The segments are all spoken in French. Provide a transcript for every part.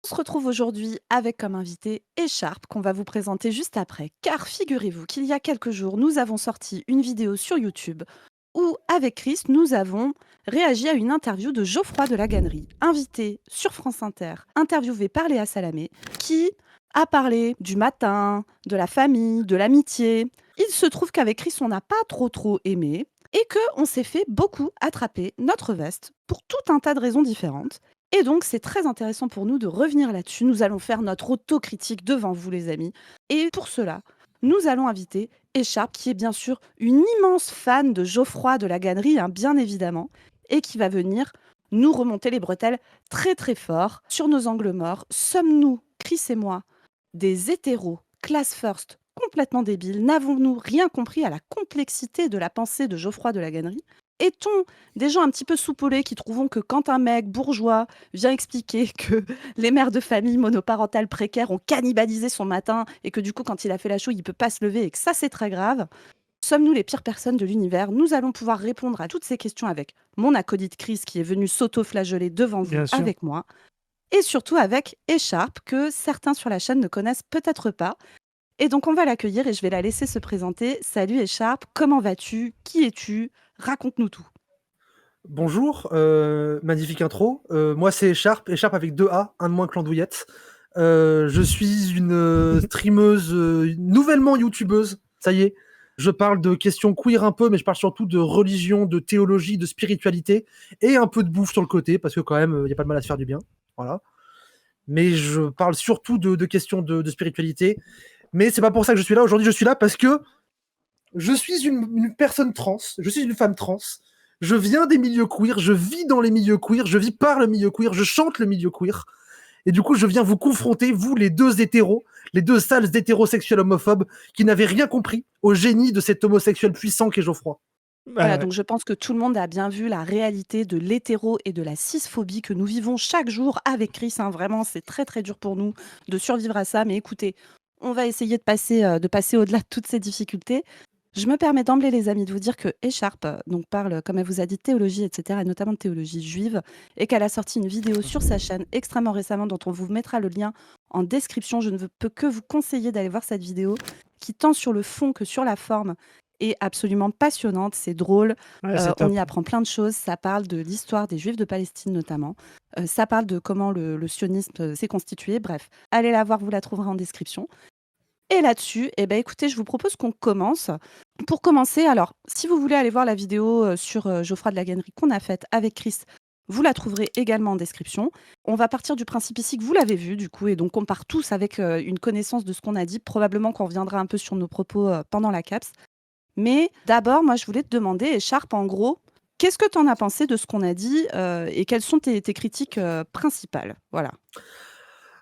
On se retrouve aujourd'hui avec comme invité Écharpe qu'on va vous présenter juste après. Car figurez-vous qu'il y a quelques jours, nous avons sorti une vidéo sur YouTube où, avec Chris, nous avons réagi à une interview de Geoffroy de la Gannerie, invité sur France Inter, interviewé par Léa Salamé, qui a parlé du matin, de la famille, de l'amitié. Il se trouve qu'avec Chris, on n'a pas trop aimé et qu'on s'est fait beaucoup attraper notre veste pour tout un tas de raisons différentes. Et donc, c'est très intéressant pour nous de revenir là-dessus. Nous allons faire notre autocritique devant vous, les amis. Et pour cela, nous allons inviter Écharpe, qui est bien sûr une immense fan de Geoffroy de la Gannerie, hein, bien évidemment, et qui va venir nous remonter les bretelles très fort sur nos angles morts. Sommes-nous, Chris et moi, des hétéros, class first, complètement débiles? N'avons-nous rien compris à la complexité de la pensée de Geoffroy de la Gannerie? Est-on des gens un petit peu soupolés qui trouvons que quand un mec bourgeois vient expliquer que les mères de famille monoparentales précaires ont cannibalisé son matin et que du coup, quand il a fait la chouille, il peut pas se lever et que ça, c'est très grave? Sommes-nous les pires personnes de l'univers? Nous allons pouvoir répondre à toutes ces questions avec mon acolyte Chris qui est venu s'auto-flageller devant vous Bien sûr. avec moi et surtout avec Écharpe que certains sur la chaîne ne connaissent peut-être pas. Et donc, on va l'accueillir et je vais la laisser se présenter. Salut Écharpe, comment vas-tu? Qui es-tu? Raconte-nous tout. Bonjour, magnifique intro. Moi, c'est Écharpe, Écharpe avec 2 A, un de moins que l'andouillette. Je suis une streameuse, nouvellement youtubeuse, ça y est. Je parle de questions queer un peu, mais je parle surtout de religion, de théologie, de spiritualité, et un peu de bouffe sur le côté, parce que quand même, il y a pas de mal à se faire du bien. Voilà. Mais je parle surtout de questions de spiritualité. Mais c'est pas pour ça que je suis là. Aujourd'hui, je suis là parce que je suis une personne trans, je suis une femme trans, je viens des milieux queer, je vis dans les milieux queer, je vis par le milieu queer, je chante le milieu queer. Et du coup, je viens vous confronter, vous, les deux hétéros, les deux sales hétérosexuels homophobes, qui n'avaient rien compris au génie de cet homosexuel puissant qu'est Geoffroy. Voilà, Ouais. donc je pense que tout le monde a bien vu la réalité de l'hétéro et de la cisphobie que nous vivons chaque jour avec Chris, hein. Vraiment, c'est très dur pour nous de survivre à ça. Mais écoutez, on va essayer de passer au-delà de toutes ces difficultés. Je me permets d'emblée, les amis, de vous dire que Écharpe donc parle, comme elle vous a dit, de théologie, etc., et notamment de théologie juive, et qu'elle a sorti une vidéo sur sa chaîne extrêmement récemment, dont on vous mettra le lien en description. Je ne peux que vous conseiller d'aller voir cette vidéo, qui tant sur le fond que sur la forme est absolument passionnante. C'est drôle, Ouais, c'est on y top. apprend plein de choses. Ça parle de l'histoire des Juifs de Palestine notamment. Ça parle de comment le sionisme s'est constitué. Bref, allez la voir, vous la trouverez en description. Et là-dessus, eh ben, écoutez, je vous propose qu'on commence. Pour commencer, alors, si vous voulez aller voir la vidéo sur Geoffroy de la Gannerie qu'on a faite avec Chris, vous la trouverez également en description. On va partir du principe ici que vous l'avez vu, du coup, et donc on part tous avec une connaissance de ce qu'on a dit. Probablement qu'on reviendra un peu sur nos propos pendant la CAPS. Mais d'abord, moi, je voulais te demander, Écharpe, en gros, qu'est-ce que tu en as pensé de ce qu'on a dit et quelles sont tes critiques principales? Voilà.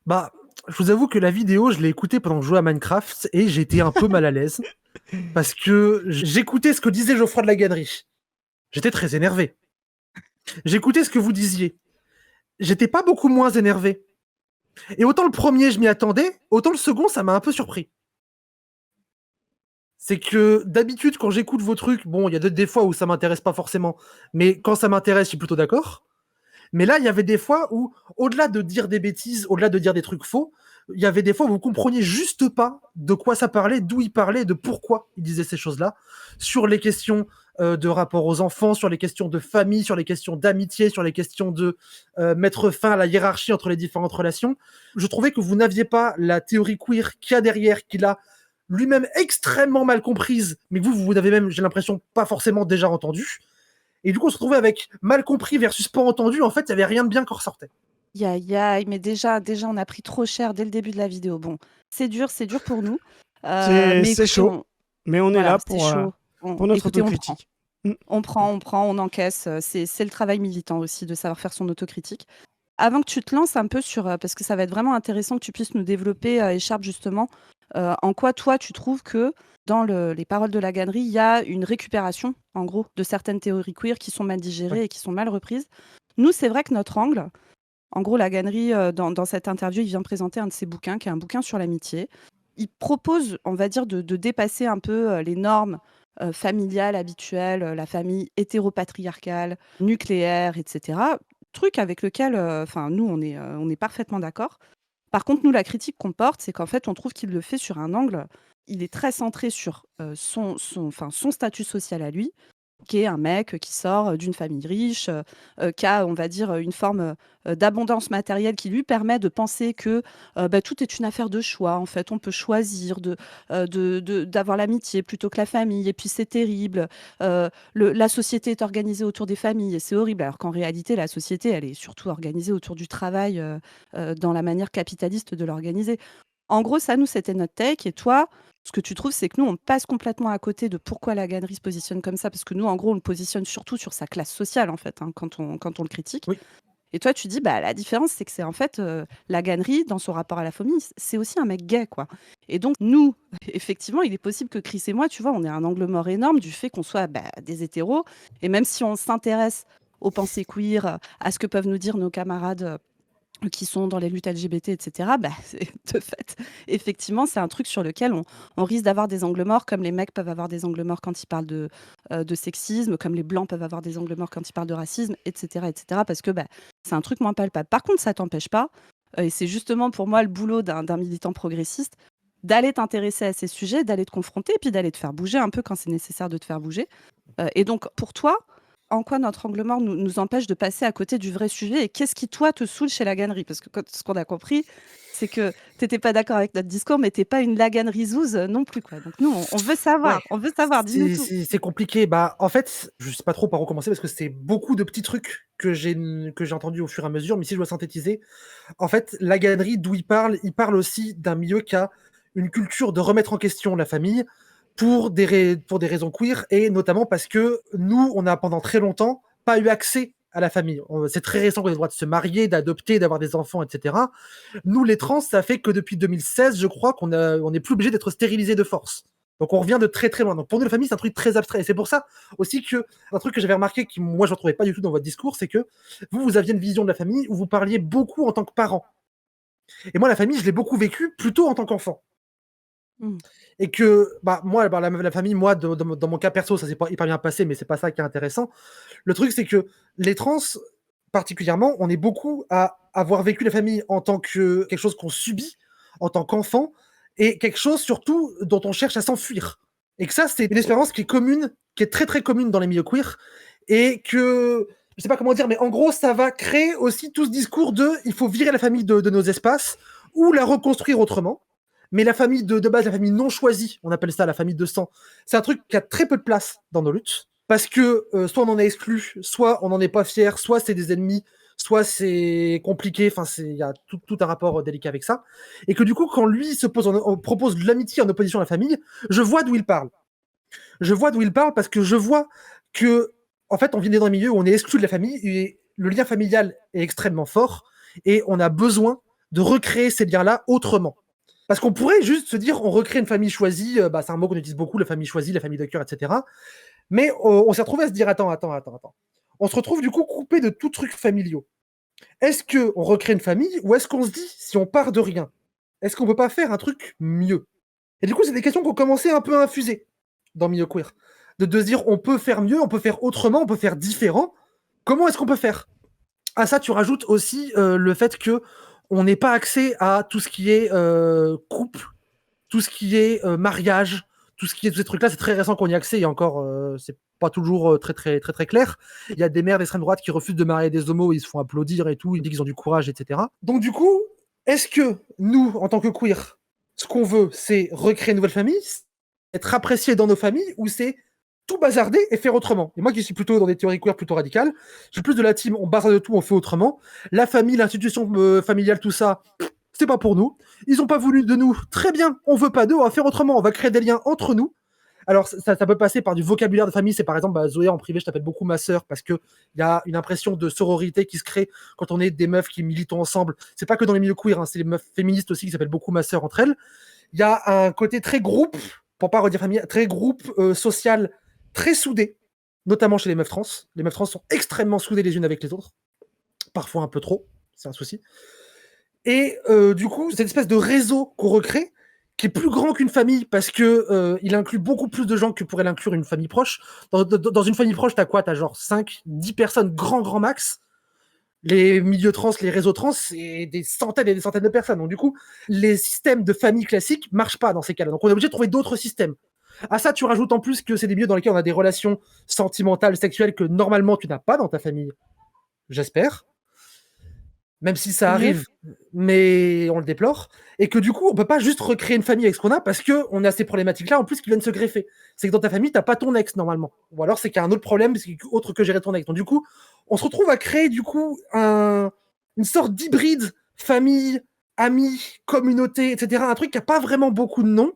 Bah, je vous avoue que la vidéo, je l'ai écoutée pendant que je jouais à Minecraft, et j'étais un peu mal à l'aise, parce que j'écoutais ce que disait Geoffroy de la Gannerie. J'étais très énervé. J'écoutais ce que vous disiez. J'étais pas beaucoup moins énervé. Et autant le premier, je m'y attendais, autant le second, ça m'a un peu surpris. C'est que d'habitude, quand j'écoute vos trucs, bon, il y a des fois où ça m'intéresse pas forcément, mais quand ça m'intéresse, je suis plutôt d'accord. Mais là, il y avait des fois où, au-delà de dire des bêtises, au-delà de dire des trucs faux, il y avait des fois où vous compreniez juste pas de quoi ça parlait, d'où il parlait, de pourquoi il disait ces choses-là, sur les questions de rapport aux enfants, sur les questions de famille, sur les questions d'amitié, sur les questions de mettre fin à la hiérarchie entre les différentes relations. Je trouvais que vous n'aviez pas la théorie queer qu'il y a derrière, qu'il a lui-même extrêmement mal comprise, mais que vous n'avez même, j'ai l'impression, pas forcément déjà entendu. Et du coup, on se retrouvait avec mal compris versus pas entendu. En fait, il n'y avait rien de bien qui ressortait. Aïe, aïe, aïe, mais déjà, on a pris trop cher dès le début de la vidéo. Bon, c'est dur pour nous. Mais C'est écoutez, chaud, mais on est voilà, là c'est chaud. pour notre Écoutez, on prend. autocritique. Mm. On encaisse. C'est le travail militant aussi de savoir faire son autocritique. Avant que tu te lances un peu sur, parce que ça va être vraiment intéressant que tu puisses nous développer, Écharpe, justement, en quoi toi tu trouves que dans les paroles de la Gannerie, il y a une récupération, en gros, de certaines théories queer qui sont mal Ouais. digérées et qui sont mal reprises. Nous, c'est vrai que notre angle, en gros, la Gannerie, dans cette interview, il vient présenter un de ses bouquins, qui est un bouquin sur l'amitié. Il propose, on va dire, de dépasser un peu les normes familiales habituelles, la famille hétéropatriarcale, nucléaire, etc. truc avec lequel, enfin, nous, on est parfaitement d'accord. Par contre, nous, la critique qu'on porte, c'est qu'en fait, on trouve qu'il le fait sur un angle, il est très centré sur, son statut social à lui, qui est un mec qui sort, d'une famille riche, qui a, on va dire, une forme, d'abondance matérielle qui lui permet de penser que, bah, tout est une affaire de choix. En fait, on peut choisir d'avoir l'amitié plutôt que la famille et puis c'est terrible. La société est organisée autour des familles et c'est horrible. Alors qu'en réalité, la société, elle est surtout organisée autour du travail, dans la manière capitaliste de l'organiser. En gros, ça, nous, c'était notre take et toi, ce que tu trouves, c'est que nous, on passe complètement à côté de pourquoi la Gannerie se positionne comme ça, parce que nous, en gros, on le positionne surtout sur sa classe sociale, en fait, hein, quand on le critique. Oui. Et toi, tu dis, bah, la différence, c'est que c'est en fait, la Gannerie, dans son rapport à la famille, c'est aussi un mec gay, quoi. Et donc, nous, effectivement, il est possible que Chris et moi, tu vois, on ait un angle mort énorme du fait qu'on soit bah, des hétéros. Et même si on s'intéresse aux pensées queer, à ce que peuvent nous dire nos camarades qui sont dans les luttes LGBT, et cetera, bah, de fait, effectivement, c'est un truc sur lequel on risque d'avoir des angles morts, comme les mecs peuvent avoir des angles morts quand ils parlent de sexisme, comme les blancs peuvent avoir des angles morts quand ils parlent de racisme, et cetera, parce que bah, c'est un truc moins palpable. Par contre, ça t'empêche pas, et c'est justement pour moi le boulot d'un militant progressiste, d'aller t'intéresser à ces sujets, d'aller te confronter, et puis d'aller te faire bouger un peu quand c'est nécessaire de te faire bouger. Et donc, pour toi, en quoi notre angle mort nous empêche de passer à côté du vrai sujet et qu'est-ce qui, toi, te saoule chez la Gannerie? Parce que ce qu'on a compris, c'est que tu n'étais pas d'accord avec notre discours, mais tu n'es pas une laganerizouze non plus, quoi. Donc nous, Ouais, on veut savoir, dis-nous tout. c'est compliqué. Bah, en fait, je sais pas trop par où commencer parce que c'est beaucoup de petits trucs que j'ai entendus au fur et à mesure, mais si je dois synthétiser, en fait, la Gannerie, d'où il parle aussi d'un milieu qui a une culture de remettre en question la famille pour des raisons queer, et notamment parce que nous, on a pendant très longtemps pas eu accès à la famille. C'est très récent qu'on ait le droit de se marier, d'adopter, d'avoir des enfants, etc. Nous, les trans, ça fait que depuis 2016, je crois on n'est plus obligé d'être stérilisé de force. Donc on revient de très très loin. Donc pour nous, la famille, c'est un truc très abstrait. Et c'est pour ça aussi que un truc que j'avais remarqué, qui moi je ne retrouvais pas du tout dans votre discours, c'est que vous aviez une vision de la famille où vous parliez beaucoup en tant que parent. Et moi, la famille, je l'ai beaucoup vécu plutôt en tant qu'enfant. Mmh. Et que, bah, moi, bah, la famille, moi, dans mon cas perso, ça s'est pas hyper bien passé, mais c'est pas ça qui est intéressant. Le truc, c'est que les trans, particulièrement, on est beaucoup à avoir vécu la famille en tant que quelque chose qu'on subit en tant qu'enfant, et quelque chose surtout dont on cherche à s'enfuir. Et que ça, c'est une expérience qui est commune, qui est très très commune dans les milieux queer, et que je sais pas comment dire, mais en gros, ça va créer aussi tout ce discours de il faut virer la famille de nos espaces ou la reconstruire autrement. Mais la famille de base, la famille non choisie, on appelle ça la famille de sang, c'est un truc qui a très peu de place dans nos luttes. Parce que soit on en est exclu, soit on n'en est pas fier, soit c'est des ennemis, soit c'est compliqué. Enfin, il y a tout un rapport délicat avec ça. Et que du coup, quand lui propose de l'amitié en opposition à la famille, je vois d'où il parle. Je vois d'où il parle parce que je vois que, en fait, on vient dans un milieu où on est exclu de la famille et le lien familial est extrêmement fort et on a besoin de recréer ces liens-là autrement. Parce qu'on pourrait juste se dire, on recrée une famille choisie, bah, c'est un mot qu'on utilise beaucoup, la famille choisie, la famille de cœur, etc. Mais on s'est retrouvé à se dire, attends. On se retrouve du coup coupé de tout truc familiaux. Est-ce qu'on recrée une famille ou est-ce qu'on se dit, si on part de rien, est-ce qu'on peut pas faire un truc mieux? Et du coup, c'est des questions qui ont commencé un peu à infuser dans le milieu queer. De se dire, on peut faire mieux, on peut faire autrement, on peut faire différent. Comment est-ce qu'on peut faire? À ça, tu rajoutes aussi le fait que on n'ait pas accès à tout ce qui est couple, tout ce qui est mariage, tout ce qui est tous ces trucs-là. C'est très récent qu'on y a accès et encore, c'est pas toujours très clair. Il y a des maires d'extrême droite qui refusent de marier des homos, ils se font applaudir et tout, ils disent qu'ils ont du courage, etc. Donc du coup, est-ce que nous, en tant que queer, ce qu'on veut, c'est recréer une nouvelle famille, être apprécié dans nos familles, ou c'est tout bazarder et faire autrement? Et moi qui suis plutôt dans des théories queer plutôt radicales, je suis plus de la team, on bazarde tout, on fait autrement. La famille, l'institution familiale, tout ça, c'est pas pour nous. Ils ont pas voulu de nous. Très bien, on veut pas d'eux, on va faire autrement. On va créer des liens entre nous. Alors, ça peut passer par du vocabulaire de famille. C'est par exemple, bah, Zoé, en privé, je t'appelle beaucoup ma sœur parce qu'il y a une impression de sororité qui se crée quand on est des meufs qui militent ensemble. C'est pas que dans les milieux queer, hein, c'est les meufs féministes aussi qui s'appellent beaucoup ma sœur entre elles. Il y a un côté très groupe, pour pas redire famille, très groupe social, très soudé, notamment chez les meufs trans. Les meufs trans sont extrêmement soudées les unes avec les autres, parfois un peu trop, c'est un souci. Et du coup, cette espèce de réseau qu'on recrée, qui est plus grand qu'une famille, parce que il inclut beaucoup plus de gens que pourrait l'inclure une famille proche. Dans une famille proche, t'as quoi? T'as genre 5, 10 personnes, grand max. Les milieux trans, les réseaux trans, c'est des centaines et des centaines de personnes. Donc du coup, les systèmes de famille classiques marchent pas dans ces cas-là. Donc on est obligé de trouver d'autres systèmes. À ça, tu rajoutes en plus que c'est des milieux dans lesquels on a des relations sentimentales, sexuelles que normalement tu n'as pas dans ta famille. J'espère. Même si ça Ouais. arrive, mais on le déplore. Et que du coup, on peut pas juste recréer une famille avec ce qu'on a parce qu'on a ces problématiques-là en plus qui viennent se greffer. C'est que dans ta famille, t'as pas ton ex normalement. Ou alors c'est qu'il y a un autre problème autre que gérer ton ex. Donc du coup, on se retrouve à créer du coup une sorte d'hybride famille, amis, communauté, etc. Un truc qui a pas vraiment beaucoup de noms.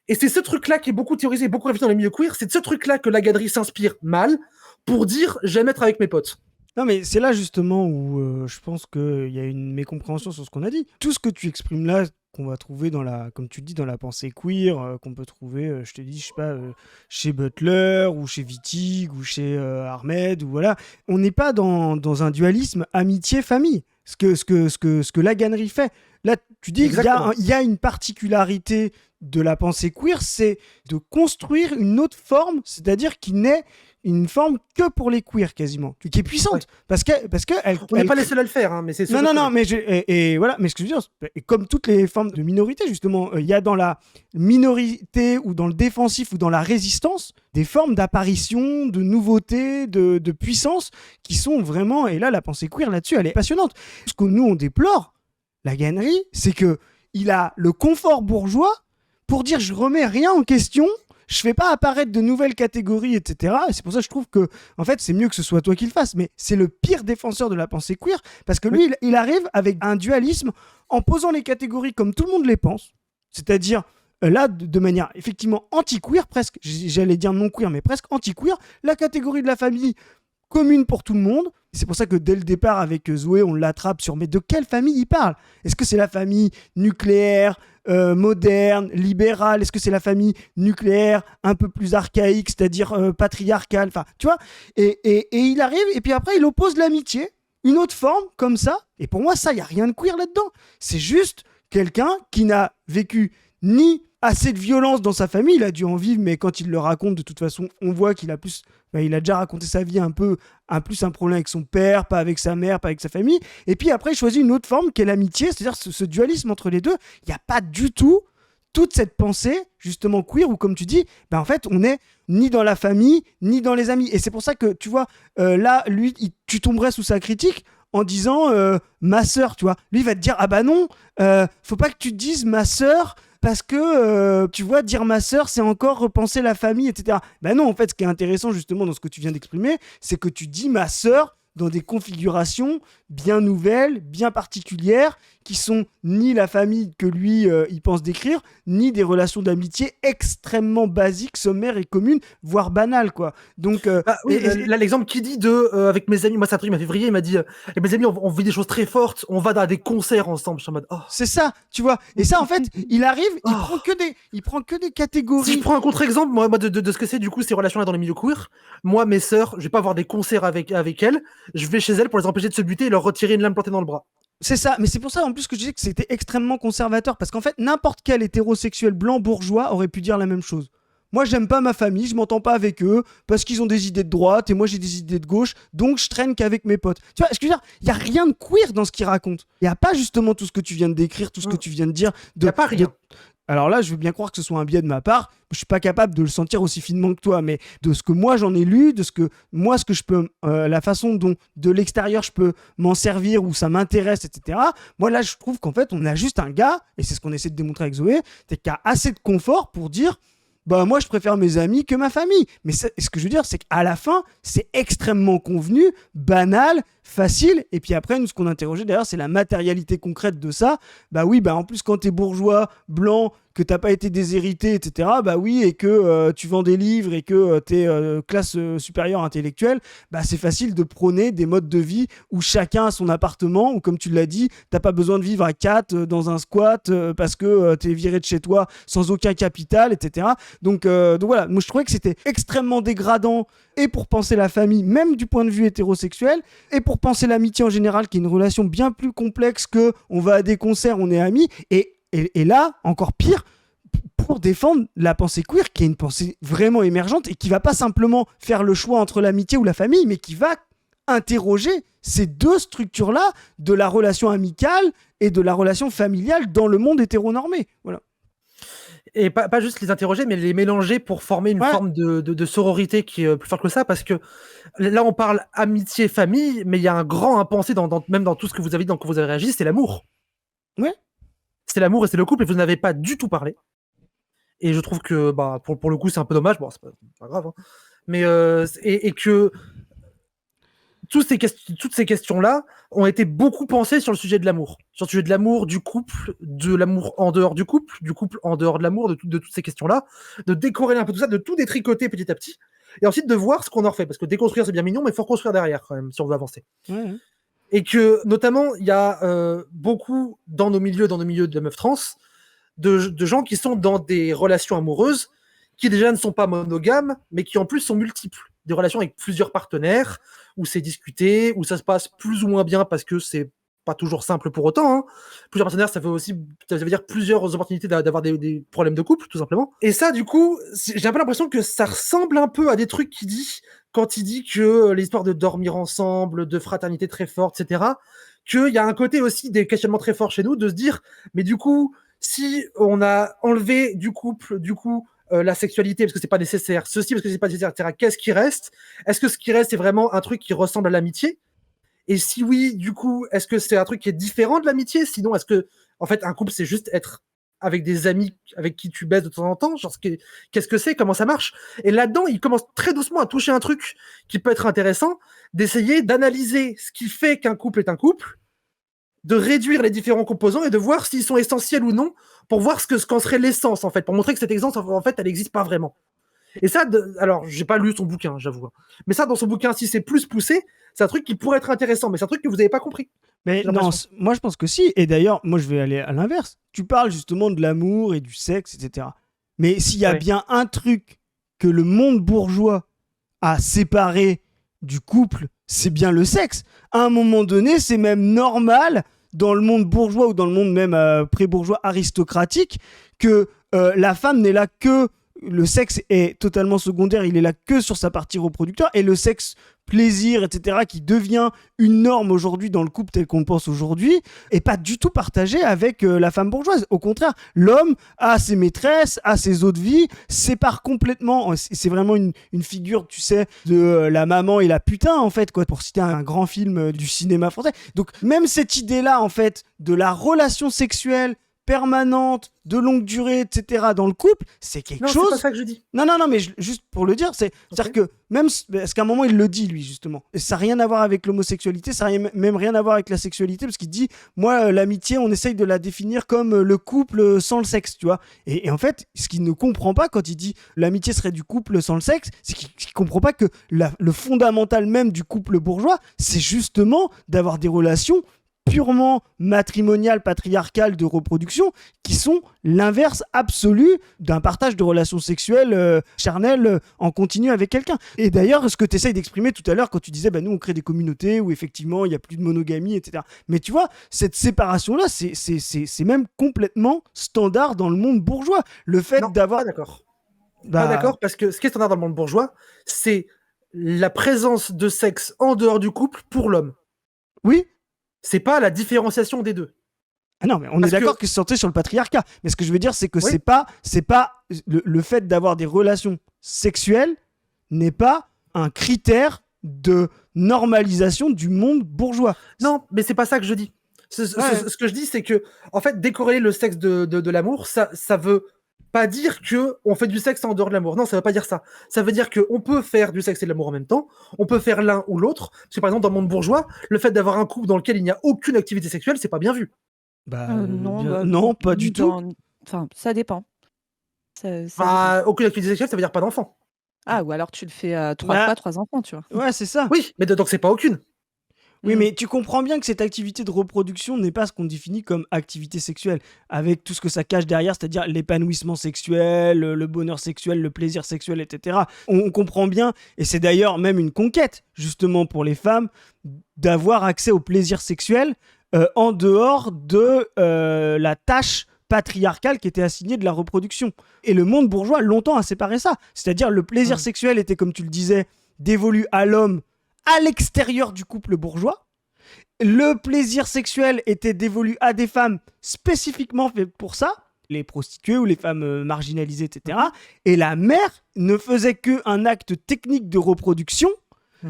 Et c'est ce truc-là qui est beaucoup théorisé, beaucoup réfléchi dans les milieux queer. C'est de ce truc-là que la gaderie s'inspire mal pour dire j'aime être avec mes potes. Non, mais c'est là justement où je pense qu'il y a une mécompréhension sur ce qu'on a dit. Tout ce que tu exprimes là, qu'on va trouver dans la, comme tu dis, dans la pensée queer, qu'on peut trouver, je te dis, je sais pas, chez Butler ou chez Wittig ou chez Ahmed ou voilà, on n'est pas dans un dualisme amitié-famille. Ce que la gannerie fait. Là, tu dis qu'il y a une particularité de la pensée queer, c'est de construire une autre forme, c'est-à-dire qui n'est une forme que pour les queers quasiment, qui est puissante, Ouais. parce que On n'est pas les seuls à le faire, hein, mais c'est sûr. non, mais et voilà, mais ce que je veux dire, et comme toutes les formes de minorité justement, il y a dans la minorité ou dans le défensif ou dans la résistance des formes d'apparition, de nouveauté, de puissance qui sont vraiment, et là la pensée queer là-dessus elle est passionnante. Ce que nous on déplore, la gannerie, c'est que il a le confort bourgeois pour dire je remets rien en question, je fais pas apparaître de nouvelles catégories, etc. Et c'est pour ça que je trouve que, en fait, c'est mieux que ce soit toi qui le fasses. Mais c'est le pire défenseur de la pensée queer parce que lui, il arrive avec un dualisme en posant les catégories comme tout le monde les pense. C'est-à-dire, là, de manière effectivement anti-queer, presque, j'allais dire non queer, mais presque anti-queer, la catégorie de la famille commune pour tout le monde. C'est pour ça que dès le départ, avec Zoé, on l'attrape sur mais de quelle famille il parle ? Est-ce que c'est la famille nucléaire, moderne, libérale ? Est-ce que c'est la famille nucléaire un peu plus archaïque, c'est-à-dire patriarcale ? Enfin, tu vois, et il arrive, et puis après, il oppose l'amitié, une autre forme, comme ça. Et pour moi, ça, il n'y a rien de queer là-dedans. C'est juste quelqu'un qui n'a vécu ni assez de violence dans sa famille, il a dû en vivre, mais quand il le raconte, de toute façon, on voit qu'il a plus... il a déjà raconté sa vie un problème avec son père, pas avec sa mère, pas avec sa famille. Et puis après, il choisit une autre forme qui est l'amitié, c'est-à-dire ce dualisme entre les deux. Il n'y a pas du tout toute cette pensée, justement queer, où comme tu dis, en fait, on n'est ni dans la famille, ni dans les amis. Et c'est pour ça que, tu vois, là, lui, tu tomberais sous sa critique en disant ma sœur, tu vois. Lui, il va te dire, ah bah non, faut pas que tu te dises ma sœur, parce que, tu vois, dire ma sœur, c'est encore repenser la famille, etc. Ben non, en fait, ce qui est intéressant, justement, dans ce que tu viens d'exprimer, c'est que tu dis ma sœur dans des configurations bien nouvelles, bien particulières, qui sont ni la famille que lui, il pense décrire, ni des relations d'amitié extrêmement basiques, sommaires et communes, voire banales, quoi. Donc, oui, là, l'exemple qui dit avec mes amis, moi, ça a pris en février, il m'a dit, avec mes amis, on vit des choses très fortes, on va dans des concerts ensemble. Je suis en mode, oh. C'est ça, tu vois. Et ça, en fait, il arrive, il prend que des catégories. Si je prends un contre-exemple, moi de ce que c'est, du coup, ces relations-là dans les milieux queer, moi, mes sœurs, je vais pas avoir des concerts avec elles, je vais chez elles pour les empêcher de se buter et leur retirer une lame plantée dans le bras. C'est ça, mais c'est pour ça en plus que je disais que c'était extrêmement conservateur, parce qu'en fait, n'importe quel hétérosexuel blanc bourgeois aurait pu dire la même chose. Moi, j'aime pas ma famille, je m'entends pas avec eux, parce qu'ils ont des idées de droite et moi j'ai des idées de gauche, donc je traîne qu'avec mes potes. Tu vois, ce que je veux dire, il y a rien de queer dans ce qu'il raconte. Il y a pas justement tout ce que tu viens de décrire, tout ce que tu viens de dire. Il y a pas rien. Alors là, je veux bien croire que ce soit un biais de ma part. Je suis pas capable de le sentir aussi finement que toi, mais de ce que moi j'en ai lu, de ce que je peux, la façon dont de l'extérieur je peux m'en servir ou ça m'intéresse, etc. Moi là, je trouve qu'en fait, on a juste un gars, et c'est ce qu'on essaie de démontrer avec Zoé, c'est qu'il a assez de confort pour dire. Bah moi je préfère mes amis que ma famille. Mais ce que je veux dire c'est qu'à la fin c'est extrêmement convenu, banal, facile. Et puis après nous ce qu'on interrogeait d'ailleurs c'est la matérialité concrète de ça. Bah oui en plus quand t'es bourgeois, blanc, que t'as pas été déshérité, etc. Bah oui et que tu vends des livres et que t'es classe supérieure intellectuelle, bah c'est facile de prôner des modes de vie où chacun a son appartement, ou comme tu l'as dit, t'as pas besoin de vivre à 4 dans un squat parce que t'es viré de chez toi sans aucun capital, etc. Donc voilà, moi je trouvais que c'était extrêmement dégradant et pour penser la famille, même du point de vue hétérosexuel, et pour penser l'amitié en général, qui est une relation bien plus complexe que on va à des concerts, on est amis, et là, encore pire, pour défendre la pensée queer, qui est une pensée vraiment émergente et qui va pas simplement faire le choix entre l'amitié ou la famille, mais qui va interroger ces deux structures-là de la relation amicale et de la relation familiale dans le monde hétéronormé. Voilà. Et pas juste les interroger, mais les mélanger pour former une forme de sororité qui est plus forte que ça, parce que là, on parle amitié, famille, mais il y a un grand impensé même dans tout ce que vous avez dit, dans que vous avez réagi, c'est l'amour. Ouais. C'est l'amour et c'est le couple, et vous n'avez pas du tout parlé. Et je trouve que, pour le coup, c'est un peu dommage. Bon, c'est pas grave, hein. Mais, et que toutes ces questions-là ont été beaucoup pensées sur le sujet de l'amour. Sur le sujet de l'amour, du couple, de l'amour en dehors du couple en dehors de l'amour, de toutes ces questions-là, de décorréler un peu tout ça, de tout détricoter petit à petit, et ensuite de voir ce qu'on en refait. Parce que déconstruire, c'est bien mignon, mais il faut reconstruire derrière, quand même, si on veut avancer. Ouais. Et que, notamment, il y a beaucoup, dans nos milieux de meufs trans, de gens qui sont dans des relations amoureuses, qui déjà ne sont pas monogames, mais qui en plus sont multiples. Des relations avec plusieurs partenaires, où c'est discuté, où ça se passe plus ou moins bien, parce que c'est pas toujours simple pour autant, hein. Plusieurs partenaires, ça veut dire plusieurs opportunités d'avoir des problèmes de couple, tout simplement. Et ça, du coup, j'ai un peu l'impression que ça ressemble un peu à des trucs qu'il dit quand il dit que l'histoire de dormir ensemble, de fraternité très forte, etc., qu'il y a un côté aussi des questionnements très forts chez nous, de se dire, mais du coup, si on a enlevé du couple, la sexualité parce que c'est pas nécessaire, ceci parce que c'est pas nécessaire, etc., qu'est-ce qui reste? Est-ce que ce qui reste, c'est vraiment un truc qui ressemble à l'amitié? Et si oui, du coup, est-ce que c'est un truc qui est différent de l'amitié? Sinon, est-ce que, en fait, un couple, c'est juste être avec des amis avec qui tu baises de temps en temps? Genre, qu'est-ce que c'est? Comment ça marche? Et là-dedans, il commence très doucement à toucher un truc qui peut être intéressant, d'essayer d'analyser ce qui fait qu'un couple est un couple, de réduire les différents composants et de voir s'ils sont essentiels ou non, pour voir ce qu'en serait l'essence, en fait, pour montrer que cette essence, en fait, elle n'existe pas vraiment. Et ça, alors, j'ai pas lu son bouquin, j'avoue. Mais ça, dans son bouquin, si c'est plus poussé, c'est un truc qui pourrait être intéressant, mais c'est un truc que vous n'avez pas compris. Mais non, moi je pense que si. Et d'ailleurs, moi je vais aller à l'inverse. Tu parles justement de l'amour et du sexe, etc. Mais s'il y a bien un truc que le monde bourgeois a séparé du couple, c'est bien le sexe. À un moment donné, c'est même normal dans le monde bourgeois ou dans le monde même pré-bourgeois aristocratique que la femme n'est là que... Le sexe est totalement secondaire, il est là que sur sa partie reproducteur, et le sexe plaisir, etc., qui devient une norme aujourd'hui dans le couple tel qu'on le pense aujourd'hui, est pas du tout partagé avec la femme bourgeoise. Au contraire, l'homme a ses maîtresses, a ses eaux de vie, sépare complètement, c'est vraiment une figure, tu sais, de la maman et la putain, en fait, quoi, pour citer un grand film du cinéma français. Donc même cette idée-là, en fait, de la relation sexuelle permanente, de longue durée, etc. dans le couple, c'est quelque chose... Non, c'est pas ça que je dis. Non, mais juste pour le dire, c'est-à-dire que même... Parce qu'à un moment, il le dit, lui, justement. Et ça n'a rien à voir avec l'homosexualité, ça n'a même rien à voir avec la sexualité, parce qu'il dit, moi, l'amitié, on essaye de la définir comme le couple sans le sexe, tu vois. Et en fait, ce qu'il ne comprend pas quand il dit l'amitié serait du couple sans le sexe, c'est qu'il ne comprend pas que le fondamental même du couple bourgeois, c'est justement d'avoir des relations purement matrimonial, patriarcal de reproduction, qui sont l'inverse absolu d'un partage de relations sexuelles charnelles en continu avec quelqu'un. Et d'ailleurs, ce que tu essayes d'exprimer tout à l'heure quand tu disais nous on crée des communautés où effectivement il n'y a plus de monogamie, etc. Mais tu vois, cette séparation-là, c'est même complètement standard dans le monde bourgeois. Le fait d'avoir... Pas d'accord. Pas d'accord, parce que ce qui est standard dans le monde bourgeois, c'est la présence de sexe en dehors du couple pour l'homme. Oui. C'est pas la différenciation des deux. Ah non, mais on est d'accord que c'est centré sur le patriarcat. Mais ce que je veux dire, c'est que c'est pas le fait d'avoir des relations sexuelles n'est pas un critère de normalisation du monde bourgeois. Non, mais c'est pas ça que je dis. Ce que je dis, c'est que en fait, décorréler le sexe de l'amour, ça veut pas dire que on fait du sexe en dehors de l'amour. Non, ça veut pas dire ça. Ça veut dire qu'on peut faire du sexe et de l'amour en même temps. On peut faire l'un ou l'autre. Parce que par exemple, dans le monde bourgeois, le fait d'avoir un couple dans lequel il n'y a aucune activité sexuelle, c'est pas bien vu. Non, pas du tout. Enfin, ça dépend. Aucune activité sexuelle, ça veut dire pas d'enfant. Ah, ou alors tu le fais 3 fois, 3 enfants, tu vois. Ouais, c'est ça. Oui, mais donc c'est pas aucune. Oui, mais tu comprends bien que cette activité de reproduction n'est pas ce qu'on définit comme activité sexuelle, avec tout ce que ça cache derrière, c'est-à-dire l'épanouissement sexuel, le bonheur sexuel, le plaisir sexuel, etc. On comprend bien, et c'est d'ailleurs même une conquête, justement pour les femmes, d'avoir accès au plaisir sexuel en dehors de la tâche patriarcale qui était assignée de la reproduction. Et le monde bourgeois, longtemps, a séparé ça. C'est-à-dire le plaisir sexuel était, comme tu le disais, dévolu à l'homme à l'extérieur du couple bourgeois. Le plaisir sexuel était dévolu à des femmes spécifiquement faites pour ça, les prostituées ou les femmes marginalisées, etc. Et la mère ne faisait qu'un acte technique de reproduction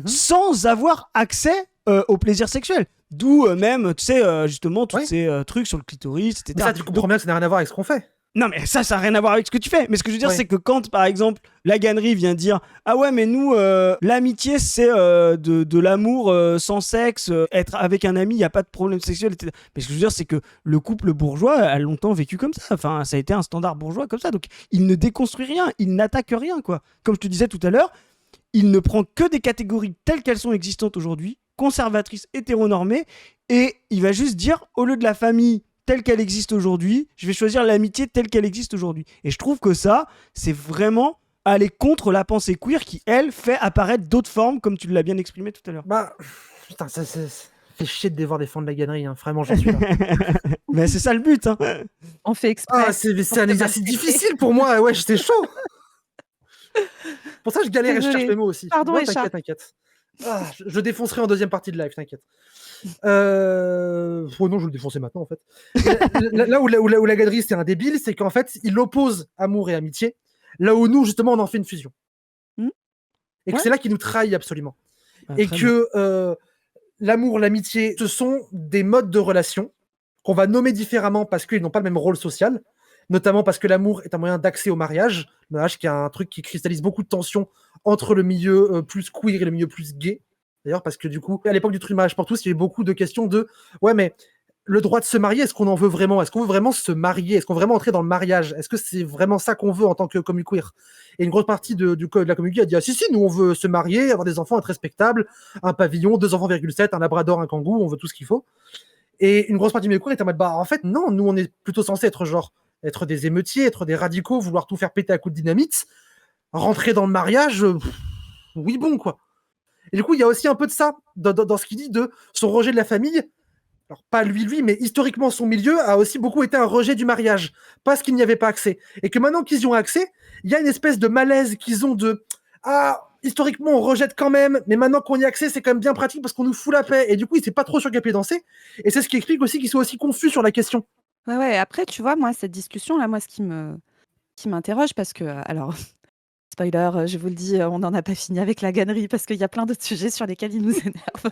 sans avoir accès au plaisir sexuel. D'où même, tu sais, justement, tous ces trucs sur le clitoris, etc. Mais ça, tu comprends bien que ça n'a rien à voir avec ce qu'on fait. Non, mais ça n'a rien à voir avec ce que tu fais. Mais ce que je veux dire, c'est que quand, par exemple, la Gannerie vient dire « Ah ouais, mais nous, l'amitié, c'est de l'amour sans sexe, être avec un ami, il n'y a pas de problème sexuel, etc. » Mais ce que je veux dire, c'est que le couple bourgeois a longtemps vécu comme ça. Enfin, ça a été un standard bourgeois comme ça. Donc, il ne déconstruit rien, il n'attaque rien, quoi. Comme je te disais tout à l'heure, il ne prend que des catégories telles qu'elles sont existantes aujourd'hui, conservatrices, hétéronormées, et il va juste dire, au lieu de la famille telle qu'elle existe aujourd'hui, je vais choisir l'amitié telle qu'elle existe aujourd'hui. Et je trouve que ça, c'est vraiment aller contre la pensée queer qui, elle, fait apparaître d'autres formes, comme tu l'as bien exprimé tout à l'heure. Bah, putain, ça fait chier de devoir défendre la Gannerie, hein. Vraiment, j'en suis là. Mais c'est ça le but, hein. On fait exprès. Ah, c'est un exercice difficile pour moi, ouais, j'étais chaud. Pour ça, je galère et je cherche mes mots aussi. Pardon, Non, Écharpe. t'inquiète. Ah, je défoncerai en deuxième partie de live, t'inquiète. Oh non, je vais le défoncer maintenant en fait. Là où la Gannerie c'est un débile, c'est qu'en fait il oppose amour et amitié, là où nous justement on en fait une fusion. Et que c'est là qu'il nous trahit absolument. Et que l'amour, l'amitié, ce sont des modes de relation qu'on va nommer différemment parce qu'ils n'ont pas le même rôle social, notamment parce que l'amour est un moyen d'accès au mariage, le mariage qui est un truc qui cristallise beaucoup de tensions entre le milieu plus queer et le milieu plus gay. D'ailleurs, parce que du coup, à l'époque du truc du mariage pour tous, il y avait beaucoup de questions de ouais, mais le droit de se marier, est-ce qu'on en veut vraiment? Est-ce qu'on veut vraiment se marier? Est-ce qu'on veut vraiment entrer dans le mariage? Est-ce que c'est vraiment ça qu'on veut en tant que commu queer? Et une grosse partie de la communauté a dit ah si, nous on veut se marier, avoir des enfants, être respectable, un pavillon, 2 enfants,7, un labrador, un kangou, on veut tout ce qu'il faut. Et une grosse partie de mes queer était en mode bah en fait, non, nous on est plutôt censé être genre être des émeutiers, être des radicaux, vouloir tout faire péter à coups de dynamite, rentrer dans le mariage, oui bon quoi. Et du coup, il y a aussi un peu de ça dans ce qu'il dit de son rejet de la famille. Alors, pas lui, mais historiquement, son milieu a aussi beaucoup été un rejet du mariage, parce qu'il n'y avait pas accès. Et que maintenant qu'ils y ont accès, il y a une espèce de malaise qu'ils ont de « Ah, historiquement, on rejette quand même, mais maintenant qu'on y a accès, c'est quand même bien pratique parce qu'on nous fout la paix. » Et du coup, il ne sait pas trop sur quel pied danser. Et c'est ce qui explique aussi qu'ils soient aussi confus sur la question. Ouais, après, tu vois, moi, cette discussion-là, moi, ce qui m'interroge, parce que, alors, spoiler, je vous le dis, on n'en a pas fini avec la Gannerie parce qu'il y a plein d'autres sujets sur lesquels ils nous énervent.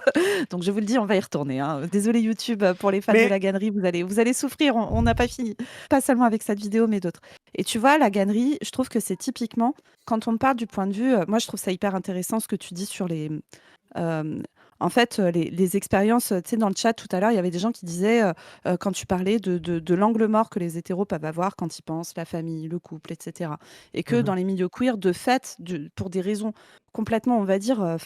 Donc je vous le dis, on va y retourner, hein. Désolé YouTube pour les fans de la Gannerie, vous allez souffrir, on n'a pas fini. Pas seulement avec cette vidéo, mais d'autres. Et tu vois, la Gannerie, je trouve que c'est typiquement, quand on parle du point de vue, moi je trouve ça hyper intéressant ce que tu dis sur les... en fait, les expériences, tu sais, dans le chat tout à l'heure, il y avait des gens qui disaient, quand tu parlais de l'angle mort que les hétéros peuvent avoir quand ils pensent la famille, le couple, etc. Et que dans les milieux queer, de fait, pour des raisons complètement, on va dire,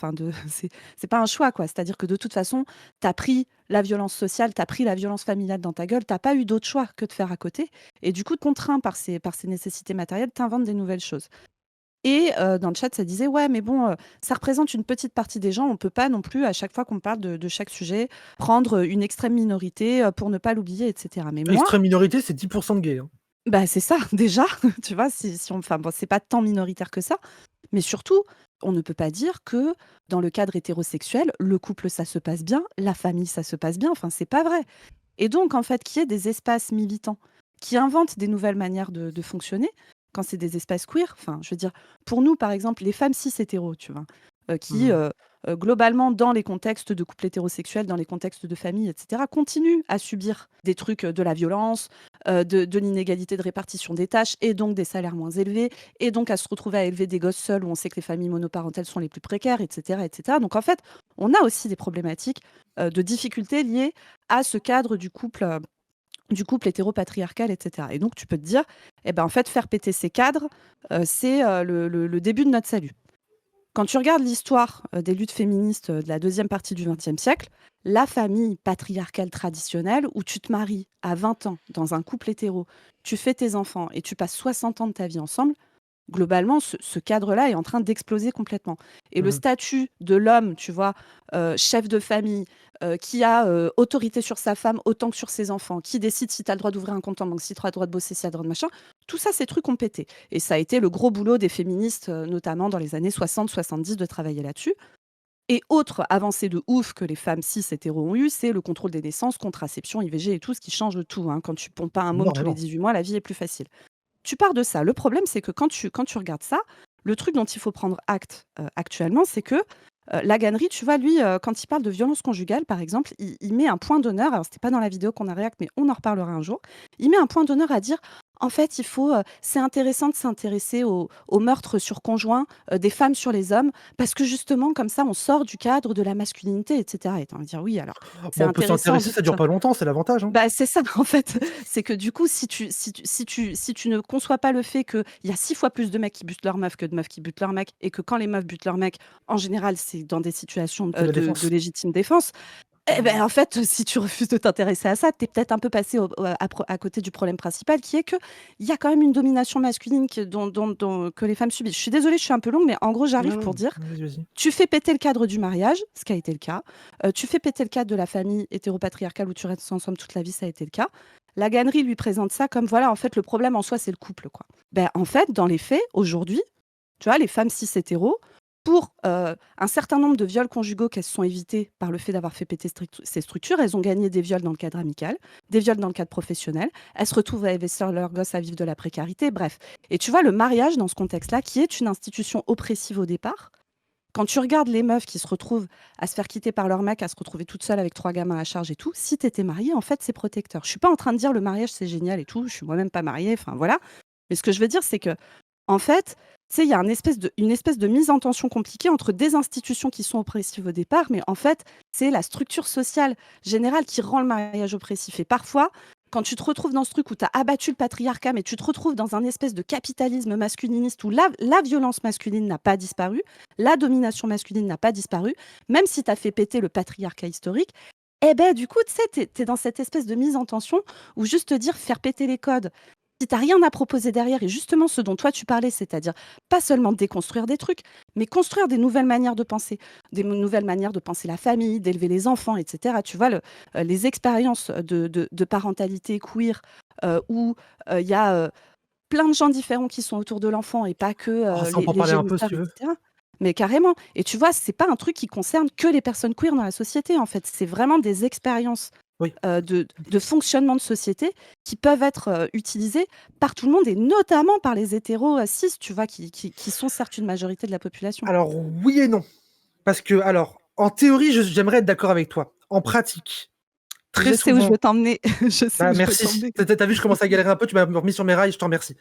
c'est pas un choix, quoi. C'est-à-dire que de toute façon, tu as pris la violence sociale, tu as pris la violence familiale dans ta gueule, tu pas eu d'autre choix que de faire à côté. Et du coup, contraint par ces nécessités matérielles, tu inventes des nouvelles choses. Et dans le chat, ça disait: «Ouais, mais bon, ça représente une petite partie des gens. On peut pas non plus, à chaque fois qu'on parle de chaque sujet, prendre une extrême minorité, pour ne pas l'oublier et cetera». Mais moi L'extrême minorité, c'est 10% de gays. Hein. bah, c'est ça déjà, tu vois? Si on enfin bon, c'est pas tant minoritaire que ça. Mais surtout, on ne peut pas dire que dans le cadre hétérosexuel, le couple, ça se passe bien, la famille, ça se passe bien. Enfin, c'est pas vrai. Et donc, en fait, qu'il y ait des espaces militants qui inventent des nouvelles manières de fonctionner, quand c'est des espaces queer, enfin, je veux dire, pour nous, par exemple, les femmes cis-hétéros, tu vois, qui, globalement, dans les contextes de couple hétérosexuel, dans les contextes de famille, etc., continuent à subir des trucs, de la violence, de l'inégalité de répartition des tâches et donc des salaires moins élevés et donc à se retrouver à élever des gosses seuls où on sait que les familles monoparentales sont les plus précaires, etc., etc. Donc en fait, on a aussi des problématiques, de difficultés liées à ce cadre du couple hétéropatriarcal, etc. Et donc, tu peux te dire, eh ben, en fait, faire péter ces cadres, c'est le début de notre salut. Quand tu regardes l'histoire des luttes féministes de la deuxième partie du XXe siècle, la famille patriarcale traditionnelle, où tu te maries à 20 ans dans un couple hétéro, tu fais tes enfants et tu passes 60 ans de ta vie ensemble, globalement, ce cadre-là est en train d'exploser complètement. Et le statut de l'homme, tu vois, chef de famille, qui a autorité sur sa femme autant que sur ses enfants, qui décide si tu as le droit d'ouvrir un compte en banque, si tu as le droit de bosser, si tu as le droit de machin, tout ça, ces trucs ont pété. Et ça a été le gros boulot des féministes, notamment dans les années 60-70, de travailler là-dessus. Et autre avancée de ouf que les femmes cis hétéros ont eu, c'est le contrôle des naissances, contraception, IVG et tout, ce qui change de tout, hein. Quand tu pompes pas un môme tous les Énormément. 18 mois, la vie est plus facile. Tu pars de ça. Le problème, c'est que quand tu regardes ça, le truc dont il faut prendre acte, actuellement, c'est que, la Gannery, tu vois, lui, quand il parle de violence conjugale, par exemple, il met un point d'honneur, alors c'était pas dans la vidéo qu'on a réact, mais on en reparlera un jour. Il met un point d'honneur à dire: «En fait, il faut, c'est intéressant de s'intéresser aux meurtres sur conjoint, des femmes sur les hommes, parce que justement, comme ça, on sort du cadre de la masculinité» et cetera et tu as envie de dire: «Oui, alors, c'est Bon, on peut intéressant s'intéresser, de ça dure pas longtemps, c'est l'avantage, hein. bah, c'est ça, en fait, c'est que du coup, si tu ne conçois pas le fait qu'il y a 6 fois plus de mecs qui butent leurs meufs que de meufs qui butent leurs mecs et que quand les meufs butent leurs mecs, en général, c'est dans des situations, C'est la de défense. légitime défense. Eh ben, en fait, si tu refuses de t'intéresser à ça, tu es peut-être un peu passé à côté du problème principal qui est qu'il y a quand même une domination masculine que les femmes subissent. Je suis désolée, je suis un peu longue, mais en gros, Non, j'arrive non, pour dire Vas-y, vas-y. tu fais péter le cadre du mariage, ce qui a été le cas. Tu fais péter le cadre de la famille hétéropatriarcale où tu restes ensemble toute la vie, ça a été le cas. La Gannery lui présente ça comme voilà, en fait, le problème en soi, c'est le couple, quoi. Ben, en fait, dans les faits, aujourd'hui, tu vois, les femmes cis hétéros, pour un certain nombre de viols conjugaux qu'elles se sont évités par le fait d'avoir fait péter ces structures, elles ont gagné des viols dans le cadre amical, des viols dans le cadre professionnel. Elles se retrouvent à investir leurs gosses à vivre de la précarité, bref. Et tu vois, le mariage, dans ce contexte-là, qui est une institution oppressive au départ, quand tu regardes les meufs qui se retrouvent à se faire quitter par leur mec, à se retrouver toute seule avec 3 gamins à charge et tout, si tu étais mariée, en fait, c'est protecteur. Je suis pas en train de dire le mariage, c'est génial et tout, je suis moi-même pas mariée, enfin voilà. Mais ce que je veux dire, c'est que en fait, tu sais, il y a une espèce de mise en tension compliquée entre des institutions qui sont oppressives au départ, mais en fait, c'est la structure sociale générale qui rend le mariage oppressif. Et parfois, quand tu te retrouves dans ce truc où tu as abattu le patriarcat, mais tu te retrouves dans un espèce de capitalisme masculiniste où la violence masculine n'a pas disparu, la domination masculine n'a pas disparu, même si tu as fait péter le patriarcat historique, eh ben du coup, tu sais, tu es dans cette espèce de mise en tension où juste te dire faire péter les codes, si tu as rien à proposer derrière et justement ce dont toi tu parlais, c'est-à-dire pas seulement déconstruire des trucs, mais construire des nouvelles manières de penser, nouvelles manières de penser la famille, d'élever les enfants, et cetera. Tu vois, les expériences de parentalité queer, où, il y a, plein de gens différents qui sont autour de l'enfant et pas que, Oh, ça, on peut en les parler un peu si géniteurs, tu et veux. cetera. Mais carrément et tu vois, c'est pas un truc qui concerne que les personnes queer dans la société, en fait. C'est vraiment des expériences Oui. de fonctionnement de société qui peuvent être, utilisés par tout le monde et notamment par les hétéros, cis, tu vois? Qui sont certes une majorité de la population. Alors oui et non. Parce que alors, en théorie, j'aimerais être d'accord avec toi. En pratique, très Je sais où je souvent veux t'emmener, je sais où bah, je veux merci. t'emmener. Tu vu, je commence à galérer un peu, tu m'as remis sur mes rails, je t'en remercie.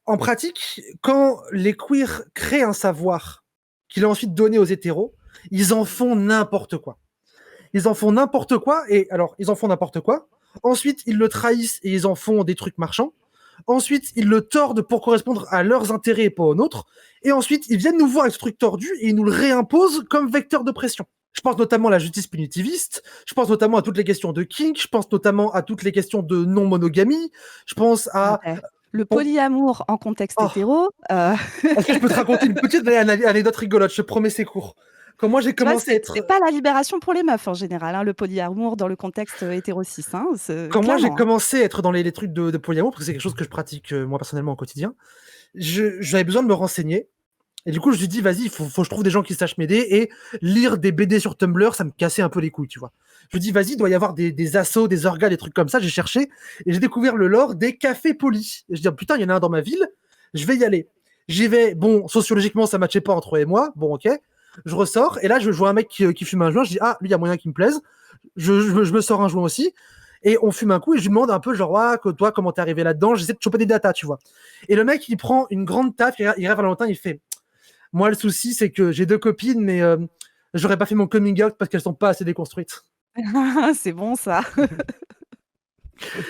En pratique, quand les queers créent un savoir qu'il est ensuite donné aux hétéros, ils en font n'importe quoi. Ils en font n'importe quoi et alors, ils en font n'importe quoi. Ensuite, ils le trahissent et ils en font des trucs marchands. Ensuite, ils le tordent pour correspondre à leurs intérêts et pas aux nôtres. Et ensuite, ils viennent nous voir avec ce truc tordu et ils nous le réimposent comme vecteur de pression. Je pense notamment à la justice punitiviste, je pense notamment à toutes les questions de kink, je pense notamment à toutes les questions de non-monogamie, je pense Ah à... beh, le Bon, polyamour en contexte oh, hétéro, est-ce que je peux te raconter une petite anecdote rigolote? Je te promets, c'est court. Quand moi j'ai tu vois, commencé à c'est être... pas la libération pour les meufs en général, hein, le polyamour dans le contexte, hétéro-cis, hein, c'est Quand moi j'ai clairement, hein. commencé à être dans les trucs de polyamour, parce que c'est quelque chose que je pratique moi personnellement au quotidien, j'avais besoin de me renseigner. Et du coup, je me suis dit, vas-y, faut que je trouve des gens qui sachent m'aider. Et lire des BD sur Tumblr, ça me cassait un peu les couilles, tu vois. Je me dis, vas-y, il doit y avoir des assos, des orgas, des trucs comme ça. J'ai cherché et j'ai découvert le lore des cafés polis. Et je dis, oh, putain, il y en a un dans ma ville, je vais y aller. J'y vais, bon, sociologiquement, ça matchait pas entre eux et moi. Bon, ok. Je ressors et là, je vois un mec qui fume un joint. Je dis, ah, lui, il y a moyen qu'il me plaise. Je me sors un joint aussi. Et on fume un coup et je lui demande un peu, genre, ah, que toi, comment t'es arrivé là-dedans? J'essaie de choper des datas, tu vois. Et le mec, il prend une grande taf, il rêve à Valentin, il fait, moi, le souci, c'est que j'ai 2 copines, mais j'aurais pas fait mon coming out parce qu'elles sont pas assez déconstruites. C'est bon ça.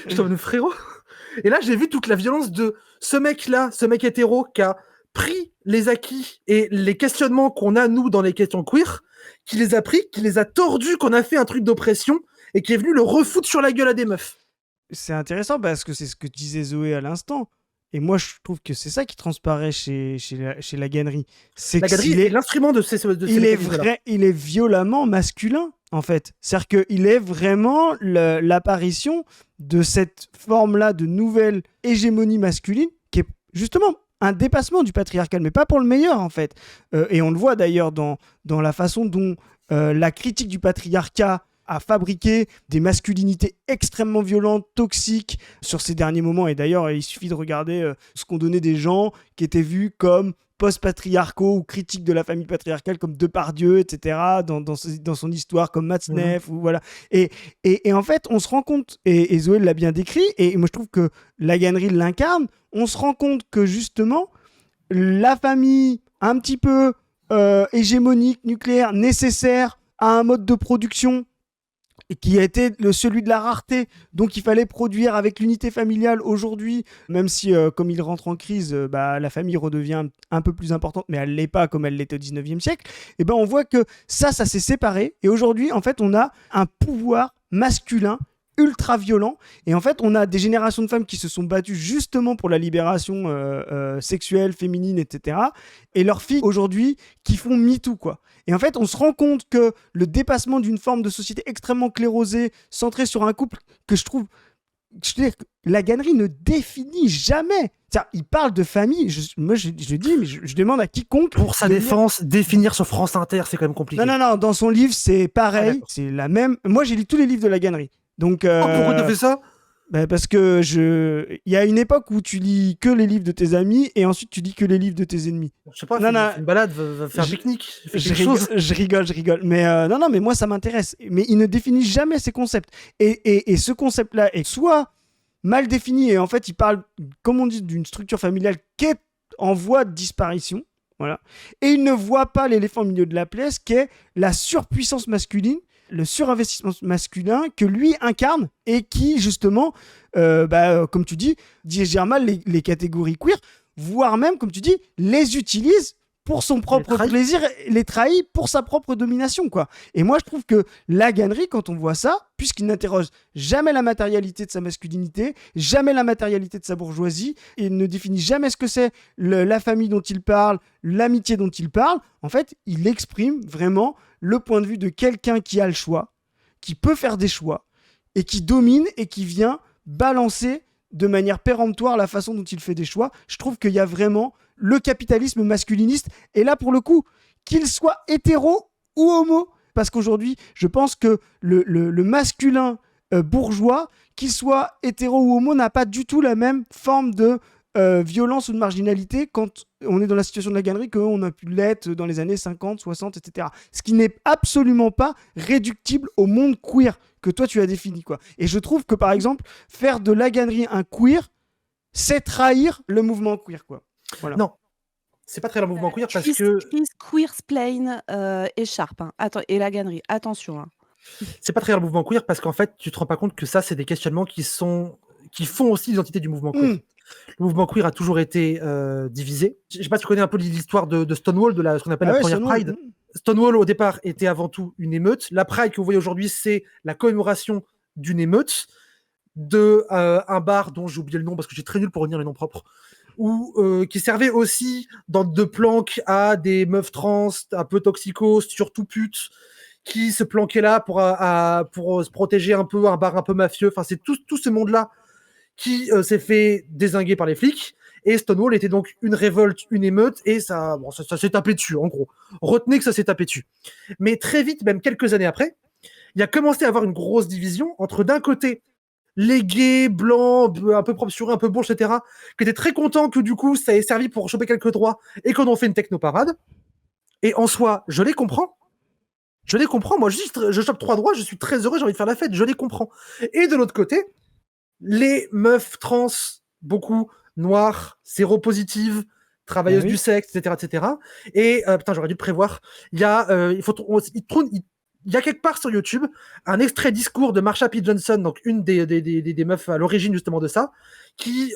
Je suis en mode, frérot. Et là, j'ai vu toute la violence de ce mec-là, ce mec hétéro qui a pris les acquis et les questionnements qu'on a, nous, dans les questions queer, qui les a pris, qui les a tordus, qu'on a fait un truc d'oppression et qui est venu le refoutre sur la gueule à des meufs. C'est intéressant parce que c'est ce que disait Zoé à l'instant. Et moi, je trouve que c'est ça qui transparaît chez la Gannery. C'est La que galerie est l'instrument de ces il est mécanismes-là. il est violemment masculin, en fait. C'est-à-dire qu'il est vraiment l'apparition de cette forme-là de nouvelle hégémonie masculine qui est justement un dépassement du patriarcal, mais pas pour le meilleur en fait. Et on le voit d'ailleurs dans la façon dont la critique du patriarcat a fabriqué des masculinités extrêmement violentes, toxiques sur ces derniers moments. Et d'ailleurs, il suffit de regarder ce qu'ont donné des gens qui étaient vus comme post-patriarcaux ou critiques de la famille patriarcale comme Depardieu, etc., dans son histoire, comme Matzneff, ou voilà. Et en fait, on se rend compte, et Zoé l'a bien décrit, et moi je trouve que Laganerie l'incarne, on se rend compte que justement, la famille un petit peu hégémonique, nucléaire, nécessaire à un mode de production qui a été celui de la rareté, donc il fallait produire avec l'unité familiale aujourd'hui, même si comme il rentre en crise, la famille redevient un peu plus importante, mais elle l'est pas comme elle l'était au 19e siècle, et on voit que ça s'est séparé, et aujourd'hui en fait on a un pouvoir masculin ultra violent, et en fait on a des générations de femmes qui se sont battues justement pour la libération sexuelle, féminine, etc., et leurs filles aujourd'hui qui font MeToo, quoi. Et en fait on se rend compte que le dépassement d'une forme de société extrêmement clérosée, centrée sur un couple, que je trouve, Laganerie ne définit jamais. C'est-à-dire, il parle de famille, moi je dis, mais je demande à quiconque... Pour sa défense, définir sur France Inter, c'est quand même compliqué. Non, dans son livre c'est pareil, c'est la même... Moi j'ai lu tous les livres de Laganerie. Donc, pourquoi tu fais ça ? Parce que il y a une époque où tu lis que les livres de tes amis et ensuite tu lis que les livres de tes ennemis. Je sais pas, fais une balade, va faire un pique-nique. Je rigole. Mais mais moi ça m'intéresse. Mais il ne définit jamais ces concepts. Et ce concept-là est soit mal défini et en fait il parle, comme on dit, d'une structure familiale qui est en voie de disparition. Voilà. Et il ne voit pas l'éléphant au milieu de la pièce qui est la surpuissance masculine, le surinvestissement masculin que lui incarne et qui, justement, comme tu dis, digère mal les catégories queer, voire même, comme tu dis, les utilise pour son propre plaisir, les trahit pour sa propre domination, quoi. Et moi, je trouve que Laganerie, quand on voit ça, puisqu'il n'interroge jamais la matérialité de sa masculinité, jamais la matérialité de sa bourgeoisie, et ne définit jamais ce que c'est la famille dont il parle, l'amitié dont il parle, en fait, il exprime vraiment le point de vue de quelqu'un qui a le choix, qui peut faire des choix, et qui domine et qui vient balancer de manière péremptoire la façon dont il fait des choix. Je trouve qu'il y a vraiment le capitalisme masculiniste, et là pour le coup, qu'il soit hétéro ou homo, parce qu'aujourd'hui, je pense que le masculin bourgeois, qu'il soit hétéro ou homo, n'a pas du tout la même forme de violence ou de marginalité quand on est dans la situation de Laganerie qu'on a pu l'être dans les années 50, 60, etc. Ce qui n'est absolument pas réductible au monde queer que toi tu as défini, quoi. Et je trouve que par exemple, faire de Laganerie un queer, c'est trahir le mouvement queer, quoi. Voilà. Non, c'est pas très le mouvement queer parce Chris que... Queersplain et Sharp, hein. Attends, et Laganerie, attention. Hein. C'est pas très le mouvement queer parce qu'en fait, tu te rends pas compte que ça, c'est des questionnements qui font aussi l'identité du mouvement queer. Le mouvement queer a toujours été divisé. Je sais pas si tu connais un peu l'histoire de Stonewall, de ce qu'on appelle la première Pride. Stonewall, au départ, était avant tout une émeute. La Pride que vous voyez aujourd'hui, c'est la commémoration d'une émeute de un bar dont j'ai oublié le nom parce que j'ai très nul pour retenir les noms propres, qui servait aussi de planque à des meufs trans un peu toxicos, surtout putes, qui se planquaient là pour se protéger un peu, un bar un peu mafieux. Enfin, c'est tout ce monde-là qui s'est fait dézinguer par les flics. Et Stonewall était donc une révolte, une émeute, et ça s'est tapé dessus, en gros. Retenez que ça s'est tapé dessus. Mais très vite, même quelques années après, il y a commencé à avoir une grosse division entre, d'un côté, les gays, blancs, un peu propres sur eux, un peu bons, etc., qui étaient très contents que du coup, ça ait servi pour choper quelques droits et qu'on en fait une technoparade. Et en soi, je les comprends. Moi, juste, je chope 3 droits, je suis très heureux, j'ai envie de faire la fête, je les comprends. Et de l'autre côté, les meufs trans, beaucoup noires, séropositives, travailleuses du sexe, etc. Et j'aurais dû le prévoir. Il y a quelque part sur YouTube un extrait discours de Marsha P. Johnson, donc une des meufs à l'origine justement de ça, qui,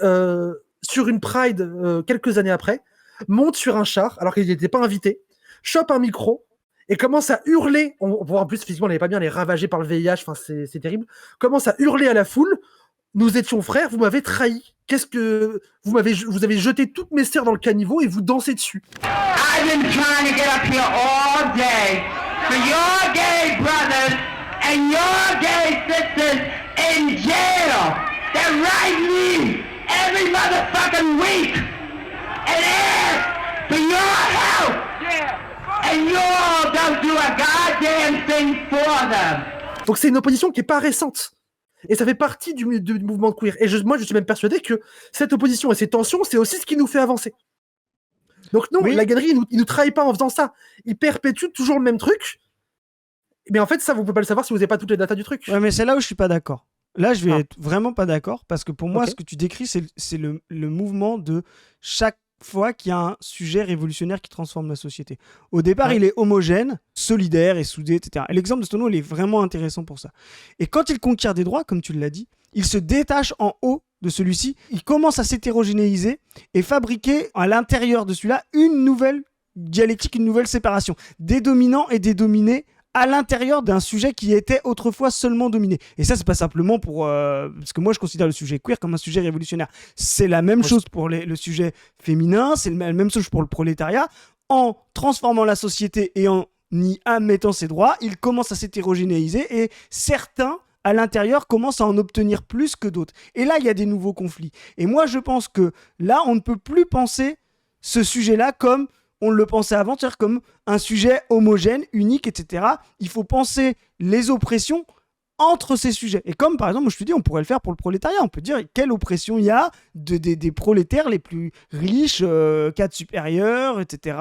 sur une Pride quelques années après, monte sur un char, alors qu'il n'était pas invité, chope un micro, et commence à hurler, on voit en plus physiquement, on n'avait pas bien, les ravagés par le VIH, enfin c'est terrible, commence à hurler à la foule: nous étions frères, vous m'avez trahi. Qu'est-ce que vous avez jeté toutes mes sœurs dans le caniveau et vous dansez dessus. I've been trying to get up here all day for your gay brothers and your gay sisters in jail. They're writing me every motherfucking week. and ask for your help. And you all don't do a goddamn thing for them. Donc c'est une opposition qui est pas récente. Et ça fait partie du mouvement queer. Et moi, je suis même persuadé que cette opposition et ces tensions, c'est aussi ce qui nous fait avancer. Donc non, Oui. la galerie, il nous trahit pas en faisant ça. Il perpétue toujours le même truc. Mais en fait, ça, vous pouvez pas le savoir si vous n'avez pas toutes les datas du truc. Ouais, mais c'est là où je suis pas d'accord. Là, je vais Ah. être vraiment pas d'accord parce que pour moi, Ok. ce que tu décris, c'est le mouvement de chaque fois qu'il y a un sujet révolutionnaire qui transforme la société. Au départ, Ouais. il est homogène, solidaire et soudé, etc. Et l'exemple de Stono, il est vraiment intéressant pour ça. Et quand il conquiert des droits, comme tu l'as dit, il se détache en haut de celui-ci, il commence à s'hétérogénéiser et fabriquer à l'intérieur de celui-là une nouvelle dialectique, une nouvelle séparation des dominants et des dominés à l'intérieur d'un sujet qui était autrefois seulement dominé. Et ça, c'est pas simplement pour... parce que moi, je considère le sujet queer comme un sujet révolutionnaire. C'est la même chose pour le sujet féminin, c'est la même chose pour le prolétariat. En transformant la société et en y admettant ses droits, il commence à s'hétérogénéiser et certains, à l'intérieur, commencent à en obtenir plus que d'autres. Et là, il y a des nouveaux conflits. Et moi, je pense que là, on ne peut plus penser ce sujet-là comme on le pensait avant, c'est-à-dire comme un sujet homogène, unique, etc. Il faut penser les oppressions entre ces sujets. Et comme par exemple, je te dis, on pourrait le faire pour le prolétariat. On peut dire quelle oppression il y a des prolétaires les plus riches, cadres supérieurs, etc.,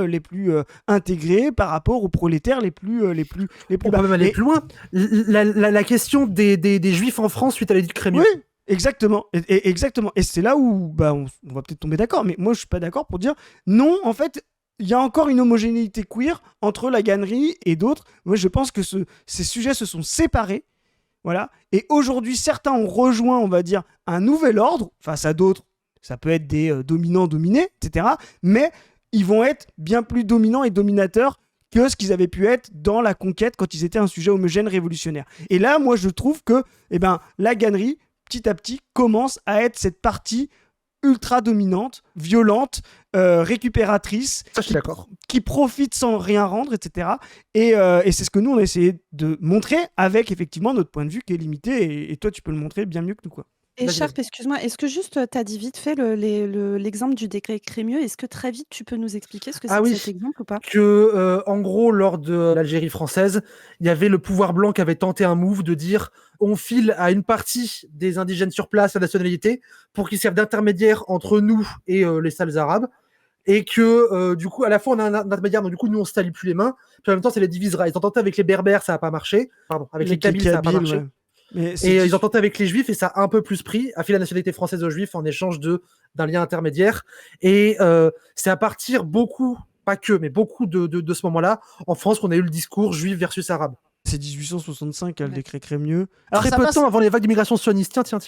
les plus intégrés par rapport aux prolétaires les plus On bas. peut même aller Et- plus loin. La question des juifs en France suite à l'édit de Crémieux. Oui, exactement. Exactement. Et c'est là où on va peut-être tomber d'accord, mais moi je suis pas d'accord pour dire non, en fait, il y a encore une homogénéité queer entre la gannerie et d'autres. Moi je pense que ces sujets se sont séparés. Voilà. Et aujourd'hui, certains ont rejoint, on va dire, un nouvel ordre face à d'autres. Ça peut être des dominants-dominés, etc. Mais ils vont être bien plus dominants et dominateurs que ce qu'ils avaient pu être dans la conquête quand ils étaient un sujet homogène révolutionnaire. Et là, moi, je trouve que la gannerie, petit à petit, commence à être cette partie ultra dominante, violente, récupératrice, Ça, je suis d'accord. qui profite sans rien rendre, etc. Et c'est ce que nous, on a essayé de montrer avec, effectivement, notre point de vue qui est limité. Et toi, tu peux le montrer bien mieux que nous, quoi. Et Vas-y, Sharp, excuse-moi, est-ce que juste tu as dit vite fait l'exemple du décret Crémieux? Est-ce que très vite tu peux nous expliquer ce que c'est Ah que oui. cet exemple ou pas? Que, en gros, lors de l'Algérie française, il y avait le pouvoir blanc qui avait tenté un move de dire on file à une partie des indigènes sur place la nationalité pour qu'ils servent d'intermédiaire entre nous et les salles arabes. Et que, du coup, à la fois, on a un intermédiaire, donc du coup, nous, on se salit plus les mains. Puis en même temps, ça les divisera. Ils ont tenté avec les Berbères, ça n'a pas marché. Pardon, avec les Kabyles, ça n'a pas marché. ouais. Mais Et ils ont tenté avec les Juifs et ça a un peu plus pris, a fait la nationalité française aux Juifs en échange d'un lien intermédiaire. Et c'est à partir beaucoup, pas que, mais beaucoup de ce moment-là, en France, qu'on a eu le discours juif versus arabe. c'est 1865, le Ouais. décret Crémieux. Très ça peu de passe- temps avant les vagues d'immigration sioniste. Tiens.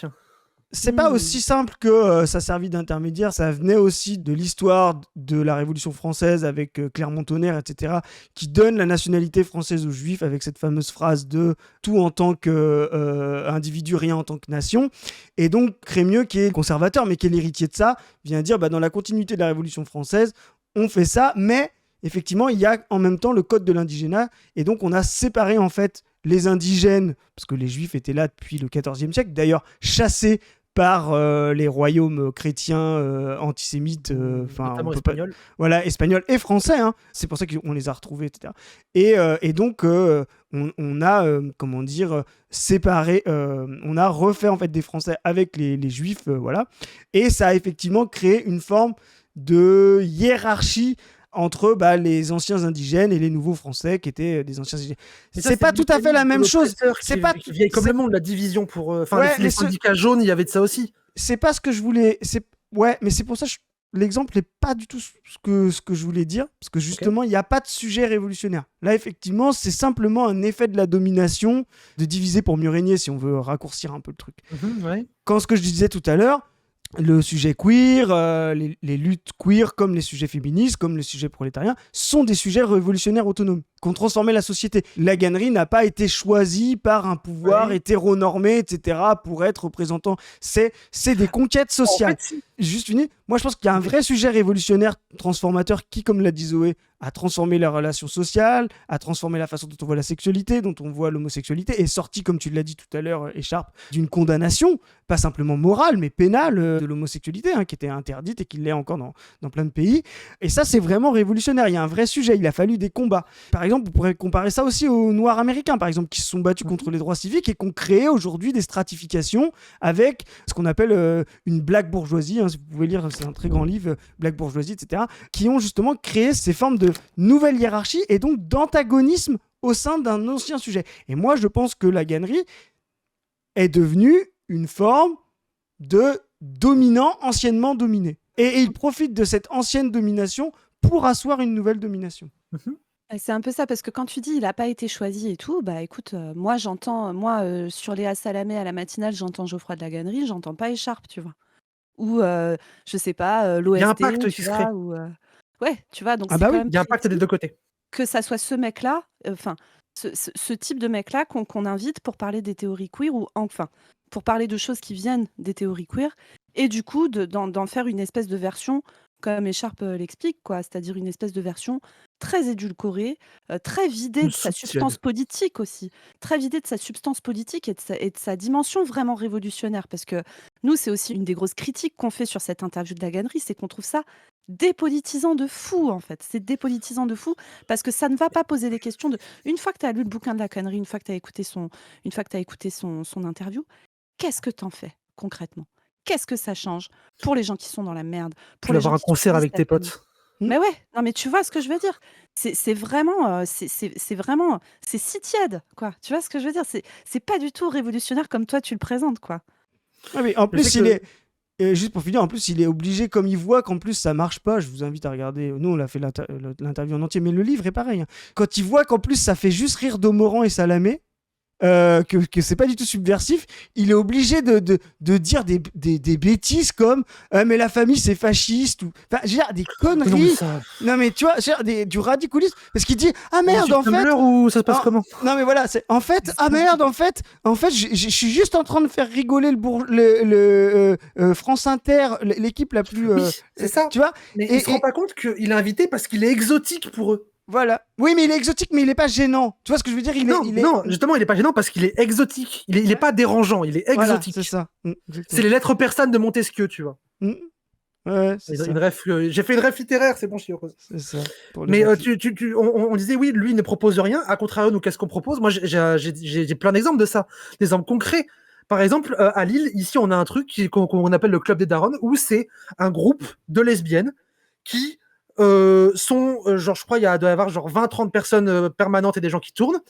C'est pas aussi simple que ça servit d'intermédiaire. Ça venait aussi de l'histoire de la Révolution française avec Clermont-Tonnerre, etc., qui donne la nationalité française aux Juifs avec cette fameuse phrase de tout en tant qu'individu, rien en tant que nation. Et donc Crémieux, qui est conservateur, mais qui est l'héritier de ça, vient dire dans la continuité de la Révolution française, on fait ça, mais effectivement, il y a en même temps le code de l'indigénat. Et donc on a séparé en fait les indigènes, parce que les Juifs étaient là depuis le XIVe siècle, d'ailleurs chassés par les royaumes chrétiens antisémites, Notamment on peut pas- espagnol. voilà, espagnols et français, hein. C'est pour ça qu'on les a retrouvés, etc. Et donc on a séparé, on a refait en fait des Français avec les Juifs, voilà, et ça a effectivement créé une forme de hiérarchie entre les anciens indigènes et les nouveaux Français qui étaient des anciens indigènes. Mais ça, C'est pas tout à fait la le même chose. l'oppresseur C'est qui- pas qui vieille comme c'est- le monde, la division pour. Enfin, Ouais, les mais syndicats jaunes, il y avait de ça aussi. C'est pas ce que je voulais. Ouais, mais c'est pour ça que l'exemple n'est pas du tout ce que je voulais dire, parce que justement, il n'y a pas de sujet révolutionnaire. Là, effectivement, c'est simplement un effet de la domination, de diviser pour mieux régner, si on veut raccourcir un peu le truc. Ouais. Quand ce que je disais tout à l'heure, le sujet queer, les luttes queer, comme les sujets féministes, comme les sujets prolétariens, sont des sujets révolutionnaires autonomes, qui ont transformé la société. La gannerie n'a pas été choisie par un pouvoir hétéronormé, etc., pour être représentant. C'est des conquêtes sociales. En fait, si. Juste fini, moi je pense qu'il y a un vrai sujet révolutionnaire, transformateur, qui, comme l'a dit Zoé, à transformer les relations sociales, à transformer la façon dont on voit la sexualité, dont on voit l'homosexualité, est sorti, comme tu l'as dit tout à l'heure, Écharpe, d'une condamnation, pas simplement morale, mais pénale de l'homosexualité, qui était interdite et qui l'est encore dans plein de pays. Et ça, c'est vraiment révolutionnaire. Il y a un vrai sujet. Il a fallu des combats. Par exemple, on pourrait comparer ça aussi aux Noirs américains, par exemple, qui se sont battus contre les droits civiques et qui ont créé aujourd'hui des stratifications avec ce qu'on appelle une black bourgeoisie. Si vous pouvez lire, c'est un très grand livre, Black Bourgeoisie, etc., qui ont justement créé ces formes de nouvelles hiérarchies et donc d'antagonisme au sein d'un ancien sujet. Et moi, je pense que la gannerie est devenue une forme de dominant anciennement dominé. Et il profite de cette ancienne domination pour asseoir une nouvelle domination. Et c'est un peu ça, parce que quand tu dis il n'a pas été choisi et tout, bah écoute, moi sur Léa Salamé à la matinale, j'entends Geoffroy de la Gannerie, j'entends pas Écharpe, tu vois. Ou je sais pas, Il y a un l'OST, pacte tu qui se crée. vois, ou ouais, tu vois, donc Ah c'est bah quand oui, même Il y a un pacte des précis deux côtés. que ça soit ce mec-là, enfin, ce type de mec-là qu'on invite pour parler des théories queer, ou enfin, pour parler de choses qui viennent des théories queer, et du coup, d'en faire une espèce de version, comme Écharpe l'explique, quoi, c'est-à-dire une espèce de version très édulcorée, très vidée Une de sa soupe tiède. substance politique aussi, très vidée de sa substance politique et de sa dimension vraiment révolutionnaire. Parce que nous, c'est aussi une des grosses critiques qu'on fait sur cette interview de la Gannerie, c'est qu'on trouve ça dépolitisant de fou, en fait. C'est dépolitisant de fou parce que ça ne va pas poser des questions de... Une fois que tu as lu le bouquin de la Gannerie, une fois que tu as écouté son interview, qu'est-ce que t'en fais concrètement? Qu'est-ce que ça change pour les gens qui sont dans la merde, Tu pour vas les gens avoir un qui concert subissent avec la tes connerie? potes. Mais ouais, non mais tu vois ce que je veux dire? C'est vraiment, c'est vraiment, c'est si tiède, quoi. Tu vois ce que je veux dire? C'est pas du tout révolutionnaire comme toi tu le présentes, quoi. Ouais, mais en Je plus, sais il que est. Juste pour finir, en plus, il est obligé, comme il voit qu'en plus ça marche pas, je vous invite à regarder, nous on l'a fait l'interview en entier, mais le livre est pareil. Quand il voit qu'en plus ça fait juste rire Domoran et Salamé, que c'est pas du tout subversif, il est obligé de dire des bêtises comme mais la famille c'est fasciste, ou enfin, je veux dire, des non, mais conneries. ça... Non mais tu vois, je veux dire, du radiculisme, parce qu'il dit ah merde Sur en fait. Tumblr ou ça se passe Ah, comment? non mais voilà, en fait, ah merde, en fait, je suis juste en train de faire rigoler France Inter, l'équipe la plus, Oui, c'est ça. tu vois. Mais Et- il se rend pas compte qu'il est invité parce qu'il est exotique pour eux. Voilà. Oui, mais il est exotique, mais il est pas gênant. Tu vois ce que je veux dire? Non, justement, il est pas gênant parce qu'il est exotique. Il est pas dérangeant, il est Voilà, exotique. c'est ça. C'est les lettres persanes de Montesquieu, tu vois. Ouais, c'est ça. J'ai fait une ref littéraire, c'est bon, je suis heureuse. C'est ça. Pour les Mais refs- on disait oui, lui il ne propose rien. À contrario, nous, qu'est-ce qu'on propose? Moi, j'ai plein d'exemples de ça, des exemples concrets. Par exemple, à Lille, ici, on a un truc qu'on appelle le Club des Darons, où c'est un groupe de lesbiennes qui sont, genre, je crois, doit y avoir genre 20-30 personnes permanentes et des gens qui tournent,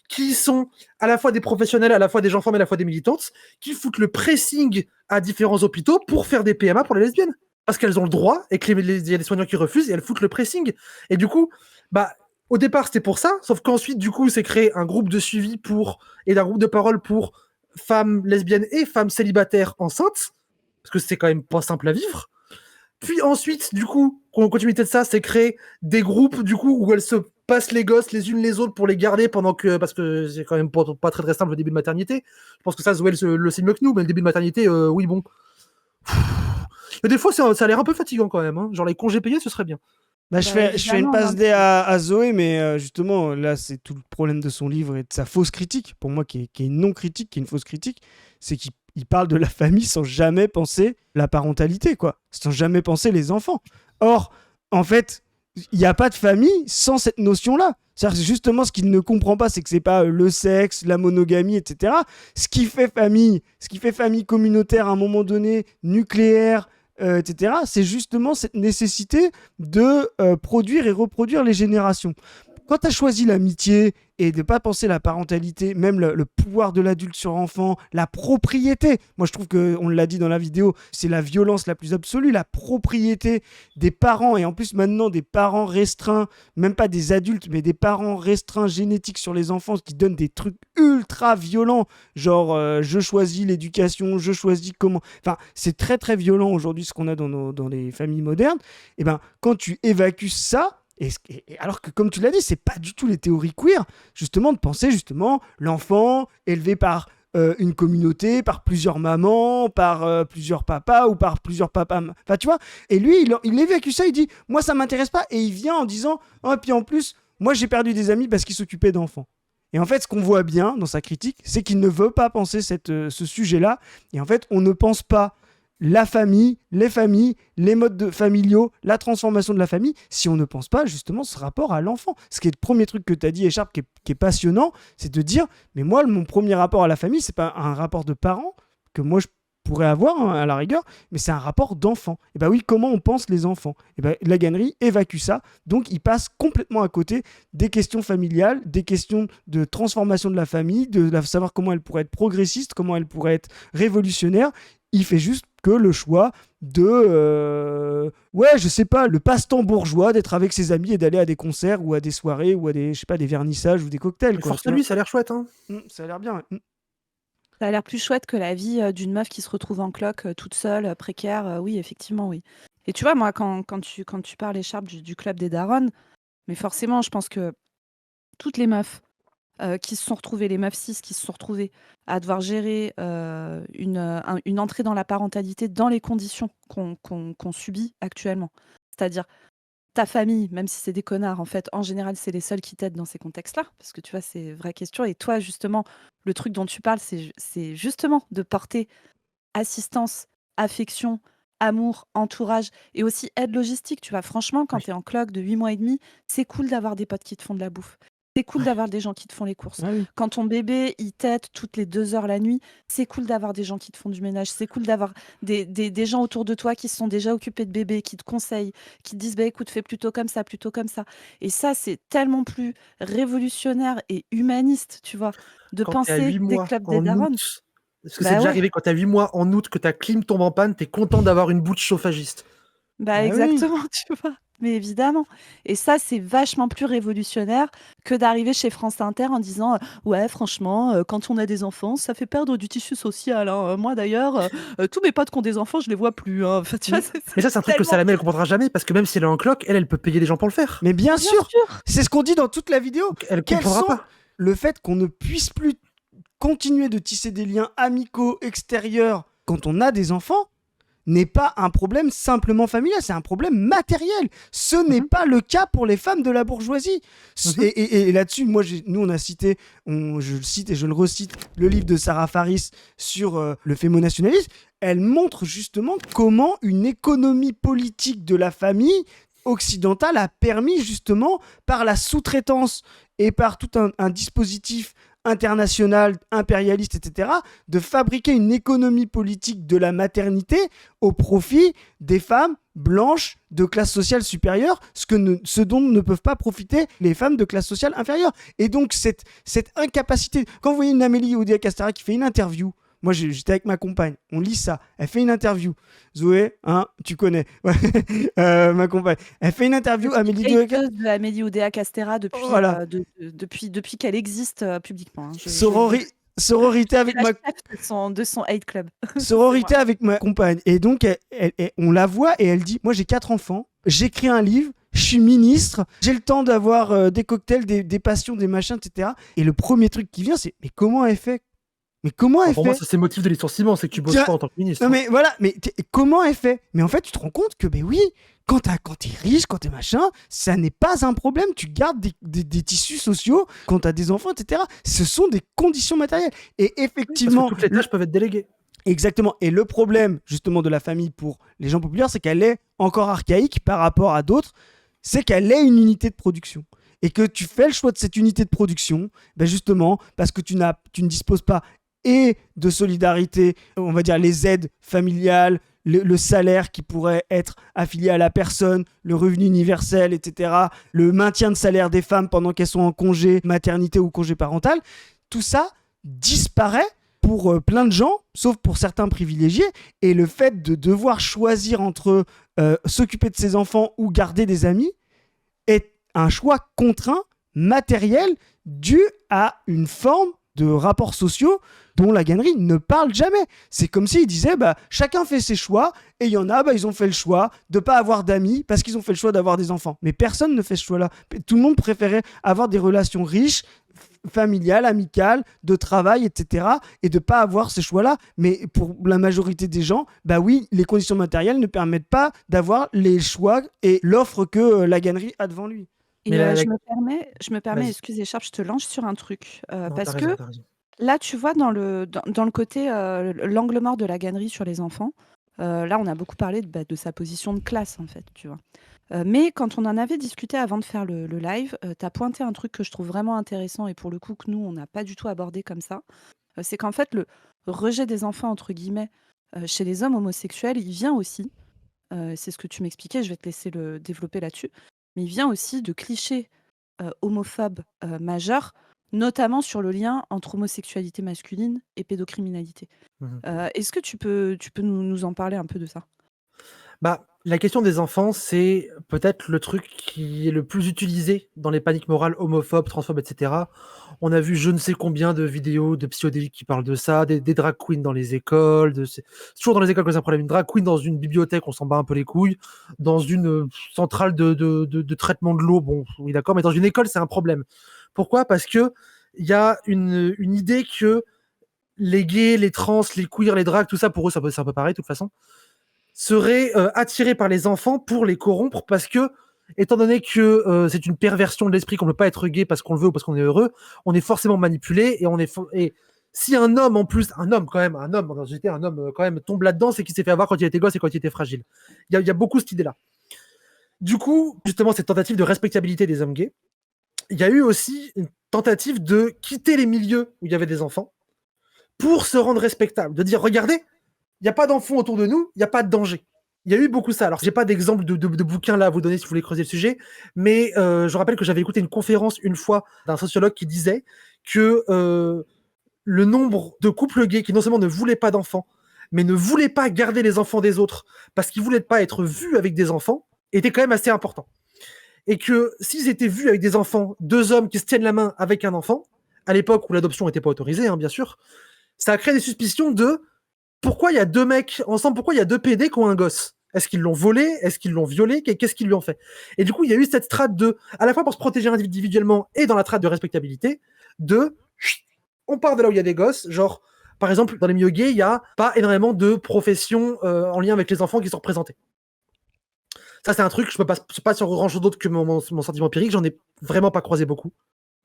qui sont à la fois des professionnels, à la fois des gens formés, à la fois des militantes, qui foutent le pressing à différents hôpitaux pour faire des PMA pour les lesbiennes. Parce qu'elles ont le droit et qu'il y a des soignants qui refusent et elles foutent le pressing. Et du coup, bah, au départ, c'était pour ça, sauf qu'ensuite, du coup, c'est créé un groupe de suivi et un groupe de parole pour femmes lesbiennes et femmes célibataires enceintes, parce que c'est quand même pas simple à vivre. Puis ensuite, du coup, en continuité de ça, c'est créé des groupes, du coup, où elles se passent les gosses les unes les autres pour les garder parce que c'est quand même pas très simple le début de maternité. Je pense que ça, Zoé le sait mieux que nous, mais le début de maternité, oui, bon. Mais des fois, ça a l'air un peu fatigant quand même. Genre, les congés payés, ce serait bien. Bah, je fais une évidemment, passe hein. D à Zoé, mais justement, là, c'est tout le problème de son livre et de sa fausse critique, pour moi, qui est une non-critique, qui est une fausse critique, c'est qu'il parle de la famille sans jamais penser la parentalité, quoi. Sans jamais penser les enfants. Or, en fait, il n'y a pas de famille sans cette notion-là. C'est-à-dire, justement, ce qu'il ne comprend pas, c'est que c'est pas le sexe, la monogamie, etc. Ce qui fait famille communautaire à un moment donné, nucléaire, etc., c'est justement cette nécessité de produire et reproduire les générations. Quand tu as choisi l'amitié et de ne pas penser la parentalité, même le pouvoir de l'adulte sur l'enfant, la propriété, moi je trouve qu'on l'a dit dans la vidéo, c'est la violence la plus absolue, la propriété des parents, et en plus maintenant des parents restreints, même pas des adultes, mais des parents restreints génétiques sur les enfants qui donnent des trucs ultra violents, genre je choisis l'éducation, je choisis comment... Enfin, c'est très très violent aujourd'hui ce qu'on a dans les familles modernes. Et ben, quand tu évacues ça, et alors que, comme tu l'as dit, c'est pas du tout les théories queer, justement, de penser justement l'enfant élevé par une communauté, par plusieurs mamans, par plusieurs papas ou par plusieurs papas. Enfin, tu vois. Et lui, il évacue ça, il dit moi, ça m'intéresse pas. Et il vient en disant oh, et puis en plus, moi, j'ai perdu des amis parce qu'ils s'occupaient d'enfants. Et en fait, ce qu'on voit bien dans sa critique, c'est qu'il ne veut pas penser ce sujet-là. Et en fait, on ne pense pas la famille, les modes familiaux, la transformation de la famille, si on ne pense pas justement ce rapport à l'enfant. Ce qui est le premier truc que tu as dit, Écharpe, qui est passionnant, c'est de dire, mais moi, mon premier rapport à la famille, c'est pas un rapport de parent que moi je pourrais avoir à la rigueur, mais c'est un rapport d'enfant. Et bah oui, comment on pense les enfants? Et bah La Gannerie évacue ça, donc il passe complètement à côté des questions familiales, des questions de transformation de la famille, de savoir comment elle pourrait être progressiste, comment elle pourrait être révolutionnaire. Il fait juste que le choix de je sais pas, le passe-temps bourgeois d'être avec ses amis et d'aller à des concerts ou à des soirées ou à des, je sais pas, des vernissages ou des cocktails, quoi. Force de lui, ça a l'air chouette, hein. Ça a l'air bien, ouais. Ça a l'air plus chouette que la vie d'une meuf qui se retrouve en cloque, toute seule, précaire. Oui, effectivement, oui. Et tu vois, moi, quand tu parles, Écharpe, du club des darons, mais forcément, je pense que toutes les meufs qui se sont retrouvées, les meufs cis qui se sont retrouvées à devoir gérer une entrée dans la parentalité dans les conditions qu'on subit actuellement. C'est-à-dire ta famille, même si c'est des connards, en fait, en général, c'est les seuls qui t'aident dans ces contextes-là. Parce que tu vois, c'est une vraie question. Et toi, justement, le truc dont tu parles, c'est justement de porter assistance, affection, amour, entourage et aussi aide logistique. Tu vois, franchement, quand Oui. tu es en cloque de 8 mois et demi, c'est cool d'avoir des potes qui te font de la bouffe. C'est cool d'avoir des gens qui te font les courses. Ah oui. Quand ton bébé, il tète toutes les 2 heures la nuit, c'est cool d'avoir des gens qui te font du ménage. C'est cool d'avoir des gens autour de toi qui se sont déjà occupés de bébé, qui te conseillent, qui te disent bah, écoute, fais plutôt comme ça, plutôt comme ça. Et ça, c'est tellement plus révolutionnaire et humaniste, tu vois, de Quand t'es à penser 8 des mois clubs des en darons. août, parce que c'est Bah déjà ouais. arrivé quand t'as 8 mois en août que ta clim tombe en panne, t'es content d'avoir une bouche chauffagiste. Bah Ah oui. exactement, tu vois? Mais évidemment. Et ça, c'est vachement plus révolutionnaire que d'arriver chez France Inter en disant ouais, franchement, quand on a des enfants, ça fait perdre du tissu social, hein. Moi d'ailleurs, tous mes potes qui ont des enfants, je les vois plus, hein. Enfin, tu vois, Mais ça, c'est un truc que tellement. Salamé, elle comprendra jamais, parce que même si elle est en cloque, elle peut payer des gens pour le faire. Mais bien Bien sûr, sûr. c'est ce qu'on dit dans toute la vidéo. Donc, elle Quels comprendra sont pas. le fait qu'on ne puisse plus continuer de tisser des liens amicaux extérieurs quand on a des enfants n'est pas un problème simplement familial, c'est un problème matériel. Ce n'est pas le cas pour les femmes de la bourgeoisie. Et là-dessus, nous, on a cité, je le cite et je le recite, le livre de Sarah Faris sur le fémonationalisme. Elle montre justement comment une économie politique de la famille occidentale a permis justement, par la sous-traitance et par tout un dispositif international, impérialiste, etc., de fabriquer une économie politique de la maternité au profit des femmes blanches de classe sociale supérieure, ce dont ne peuvent pas profiter les femmes de classe sociale inférieure. Et donc, cette incapacité... Quand vous voyez une Amélie Oudéa-Castéra qui fait une interview, moi, j'étais avec ma compagne, on lit ça, elle fait une interview. Zoé, hein, tu connais, ma compagne. Elle fait une interview, Amélie Oudéa-Castéra. De Amélie Oudéa-Castéra depuis, Voilà. depuis qu'elle existe publiquement, hein. Sororité avec la ma... chef de son hate club. Sororité avec ma compagne. Et donc, on la voit et elle dit, moi j'ai 4 enfants, j'écris un livre, je suis ministre, j'ai le temps d'avoir des cocktails, des passions, des machins, etc. Et le premier truc qui vient, c'est, mais comment elle fait? Mais comment elle Pour fait? moi, ça, c'est le motif de licenciement, c'est que tu bosses Tiens, pas en tant que ministre. Non mais voilà, mais comment elle fait? Mais en fait, tu te rends compte que, ben oui, quand t'es riche, quand t'es machin, ça n'est pas un problème. Tu gardes des tissus sociaux quand t'as des enfants, etc. Ce sont des conditions matérielles. Et Parce effectivement... que toutes les tâches peuvent être déléguées. Exactement. Et le problème, justement, de la famille pour les gens populaires, c'est qu'elle est encore archaïque par rapport à d'autres. C'est qu'elle est une unité de production. Et que tu fais le choix de cette unité de production, ben justement, parce que tu ne disposes pas et de solidarité, on va dire les aides familiales, le salaire qui pourrait être affilié à la personne, le revenu universel, etc., le maintien de salaire des femmes pendant qu'elles sont en congé maternité ou congé parental, tout ça disparaît pour plein de gens, sauf pour certains privilégiés. Et le fait de devoir choisir entre s'occuper de ses enfants ou garder des amis est un choix contraint, matériel, dû à une forme de rapports sociaux dont la Gannerie ne parle jamais. C'est comme s'il disait, bah, chacun fait ses choix, et il y en a, bah, ils ont fait le choix de ne pas avoir d'amis parce qu'ils ont fait le choix d'avoir des enfants. Mais personne ne fait ce choix-là. Tout le monde préférait avoir des relations riches, familiale, amicale, de travail, etc. Et de pas avoir ces choix-là. Mais pour la majorité des gens, bah oui, les conditions matérielles ne permettent pas d'avoir les choix et l'offre que la gannerie a devant lui. Mais Et je me permets, vas-y. excuse Écharpe, je te lance sur un truc, Non, t'as parce raison, que t'as raison. là, tu vois, dans le côté, l'angle mort de la gannerie sur les enfants, là, on a beaucoup parlé de sa position de classe, en fait, tu vois? Mais quand on en avait discuté avant de faire le live, tu as pointé un truc que je trouve vraiment intéressant et pour le coup que nous, on n'a pas du tout abordé comme ça. C'est qu'en fait, le «rejet des enfants» entre guillemets, chez les hommes homosexuels, il vient aussi, c'est ce que tu m'expliquais, je vais te laisser le développer là-dessus, mais il vient aussi de clichés, homophobes, majeurs, notamment sur le lien entre homosexualité masculine et pédocriminalité. Mmh. Est-ce que tu peux nous en parler un peu de ça? Bah, la question des enfants, c'est peut-être le truc qui est le plus utilisé dans les paniques morales homophobes, transphobes, et cetera. On a vu je ne sais combien de vidéos de psychodéliques qui parlent de ça, des drag queens dans les écoles, c'est toujours dans les écoles que c'est un problème. Une drag queen dans une bibliothèque, on s'en bat un peu les couilles. Dans une centrale de traitement de l'eau, bon, oui d'accord, mais dans une école, c'est un problème. Pourquoi? Parce que il y a une idée que les gays, les trans, les queers, les drags, tout ça, pour eux, c'est un peu pareil de toute façon, seraient attirés par les enfants pour les corrompre parce que, étant donné que c'est une perversion de l'esprit, qu'on ne peut pas être gay parce qu'on le veut ou parce qu'on est heureux, on est forcément manipulé et si un homme en plus, un homme quand même, un homme dans la société, un homme quand même tombe là-dedans, c'est qu'il s'est fait avoir quand il était gosse et quand il était fragile. Il y a beaucoup cette idée-là. Du coup, justement, cette tentative de respectabilité des hommes gays, il y a eu aussi une tentative de quitter les milieux où il y avait des enfants pour se rendre respectable, de dire regardez, il n'y a pas d'enfants autour de nous, il n'y a pas de danger. Il y a eu beaucoup ça. Alors, j'ai pas d'exemple de bouquin là à vous donner si vous voulez creuser le sujet, mais je rappelle que j'avais écouté une conférence une fois d'un sociologue qui disait que le nombre de couples gays qui non seulement ne voulaient pas d'enfants, mais ne voulaient pas garder les enfants des autres parce qu'ils voulaient pas être vus avec des enfants, était quand même assez important. Et que s'ils étaient vus avec des enfants, deux hommes qui se tiennent la main avec un enfant, à l'époque où l'adoption n'était pas autorisée, hein, bien sûr, ça a créé des suspicions de pourquoi il y a deux mecs ensemble, pourquoi il y a deux PD qui ont un gosse. Est-ce qu'ils l'ont volé? Est-ce qu'ils l'ont violé? Qu'est-ce qu'ils lui ont fait? Et du coup, il y a eu cette strate de, à la fois pour se protéger individuellement et dans la strate de respectabilité, de on part de là où il y a des gosses, genre, par exemple, dans les milieux gays, il n'y a pas énormément de professions en lien avec les enfants qui sont représentées. Ça, c'est un truc, je peux pas sur grand chose d'autre que mon sentiment empirique, j'en ai vraiment pas croisé beaucoup.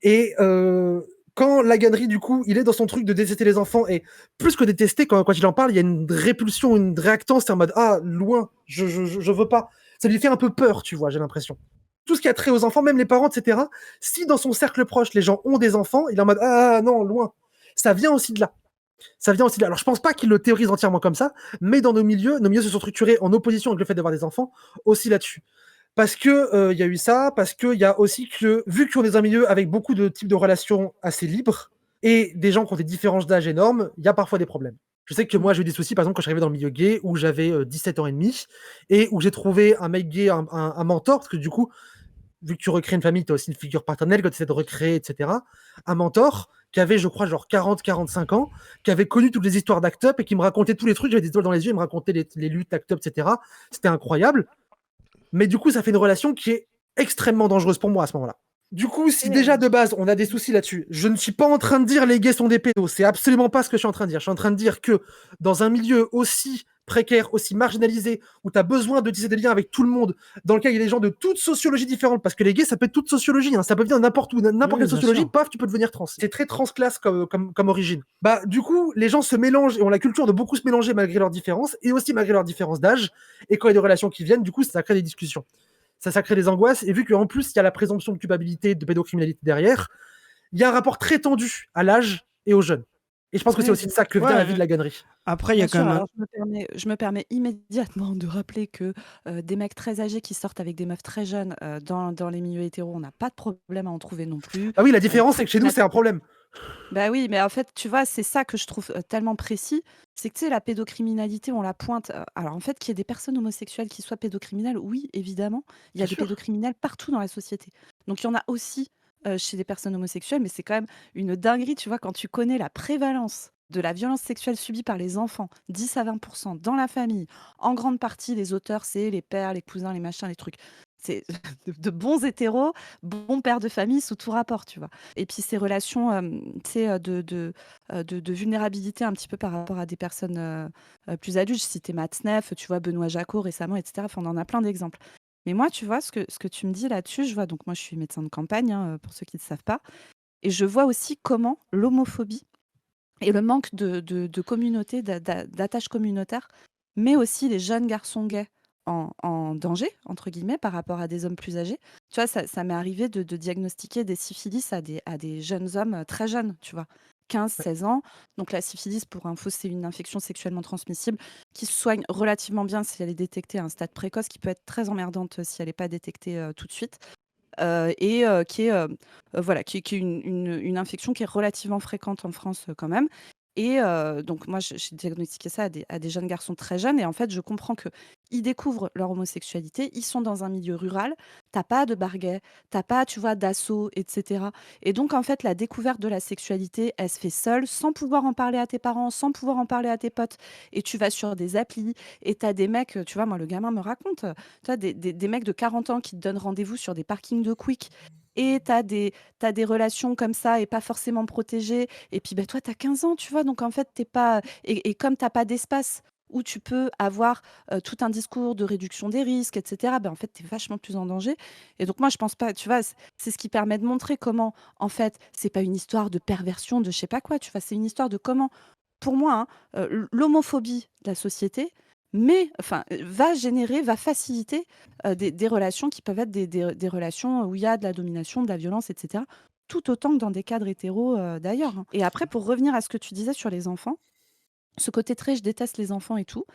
Et quand la gannerie, du coup, il est dans son truc de détester les enfants, et plus que détester, quand il en parle, il y a une répulsion, une réactance, c'est en mode ah, loin, je veux pas. Ça lui fait un peu peur, tu vois, j'ai l'impression. Tout ce qui a trait aux enfants, même les parents, etc. Si dans son cercle proche, les gens ont des enfants, il est en mode ah non, loin. Ça vient aussi de là. Ça vient aussi de là. Alors, je pense pas qu'il le théorise entièrement comme ça, mais dans nos milieux se sont structurés en opposition avec le fait d'avoir des enfants, aussi là-dessus. Parce que y a eu ça, parce qu'il y a aussi que, vu qu'on est dans un milieu avec beaucoup de types de relations assez libres, et des gens qui ont des différences d'âge énormes, il y a parfois des problèmes. Je sais que moi, j'ai eu des soucis, par exemple, quand je suis arrivé dans le milieu gay, où j'avais 17 ans et demi, et où j'ai trouvé un mec gay, un mentor, parce que du coup, vu que tu recrées une famille, tu as aussi une figure paternelle quand tu essaies de recréer, etc. Un mentor qui avait, je crois, genre 40-45 ans, qui avait connu toutes les histoires d'Act Up et qui me racontait tous les trucs, j'avais des étoiles dans les yeux, il me racontait les luttes Act Up, etc. C'était incroyable. Mais du coup, ça fait une relation qui est extrêmement dangereuse pour moi à ce moment-là. Du coup, si déjà de base on a des soucis là-dessus, je ne suis pas en train de dire les gays sont des pédos, c'est absolument pas ce que je suis en train de dire. Je suis en train de dire que dans un milieu aussi précaire, aussi marginalisé, où tu as besoin de tisser des liens avec tout le monde, dans lequel il y a des gens de toutes sociologies différentes, parce que les gays, ça peut être toute sociologie, hein, ça peut venir n'importe où, n'importe Oui, quelle bien sociologie, sûr. paf, tu peux devenir trans. C'est très transclasse comme origine. Bah, du coup, les gens se mélangent et ont la culture de beaucoup se mélanger malgré leurs différences, et aussi malgré leurs différences d'âge, et quand il y a des relations qui viennent, du coup, ça crée des discussions. Ça crée des angoisses, et vu qu'en plus, il y a la présomption de culpabilité, de pédocriminalité derrière, il y a un rapport très tendu à l'âge et aux jeunes. Et je pense que c'est Ouais, aussi de ça que vient Ouais, la vie de la gannerie. après, il y bien a quand sûr. même Alors je me permets immédiatement de rappeler que, des mecs très âgés qui sortent avec des meufs très jeunes, dans les milieux hétéros, on n'a pas de problème à en trouver non plus. Ah oui, la différence, Très c'est que chez nous, c'est un problème. Bah oui, mais en fait, tu vois, c'est ça que je trouve, tellement précis. C'est que, tu sais, la pédocriminalité, on la pointe, alors en fait, qu'il y ait des personnes homosexuelles qui soient pédocriminelles, oui, évidemment. Il y a Bien des sûr. pédocriminels partout dans la société. Donc il y en a aussi, chez des personnes homosexuelles, mais c'est quand même une dinguerie, tu vois, quand tu connais la prévalence de la violence sexuelle subie par les enfants, 10 à 20 dans la famille. En grande partie, les auteurs, c'est les pères, les cousins, les machins, les trucs. c'est de bons hétéros, bons pères de famille sous tout rapport, tu vois? Et puis ces relations, tu sais, de vulnérabilité un petit peu par rapport à des personnes, plus adultes. Je citais Matzneff, tu vois? Benoît Jacquot récemment et cetera. Enfin, on en a plein d'exemples. Mais moi, tu vois, ce que tu me dis là-dessus, je vois donc moi, je suis médecin de campagne, hein, pour ceux qui ne savent pas et je vois aussi comment l'homophobie et le manque de communauté, d'attache communautaire, met aussi les jeunes garçons gays en «danger» entre guillemets par rapport à des hommes plus âgés. Tu vois, ça m'est arrivé de diagnostiquer des syphilis à des jeunes hommes, très jeunes, tu vois? Ouais. 15-16 ans. Donc la syphilis, pour info, c'est une infection sexuellement transmissible qui se soigne relativement bien si elle est détectée à un stade précoce, qui peut être très emmerdante, si elle n'est pas détectée, tout de suite. Et qui est, voilà, qui est une infection qui est relativement fréquente en France, quand même et donc moi, j'ai diagnostiqué ça à des jeunes garçons très jeunes et en fait, je comprends qu'ils découvrent leur homosexualité. Ils sont dans un milieu rural. T'as pas de bar gay, tu pas, tu vois, d'asso et cetera et donc en fait, la découverte de la sexualité, elle se fait seule, sans pouvoir en parler à tes parents, sans pouvoir en parler à tes potes et tu vas sur des applis et tu as des mecs, tu vois, moi, le gamin me raconte, tu vois, des mecs de 40 ans qui te donnent rendez-vous sur des parkings de Quick et tu as des relations comme ça et pas forcément protégées et puis, toi, tu as 15 ans, tu vois? Donc en fait, tu pas et comme tu as pas d'espace où tu peux avoir, tout un discours de réduction des risques et cetera, en fait, tu es vachement plus en danger et donc moi, je pense pas tu vois? C'est ce qui permet de montrer comment, en fait, c'est pas une histoire de perversion de je sais pas quoi, tu vois? C'est une histoire de comment, pour moi, hein, l'homophobie de la société mais enfin, va faciliter, des relations qui peuvent être des relations où il y a de la domination, de la violence et cetera, tout autant que dans des cadres hétéros, d'ailleurs, hein. Et après pour revenir à ce que tu disais sur les enfants, ce côté très «je déteste les enfants» et tout,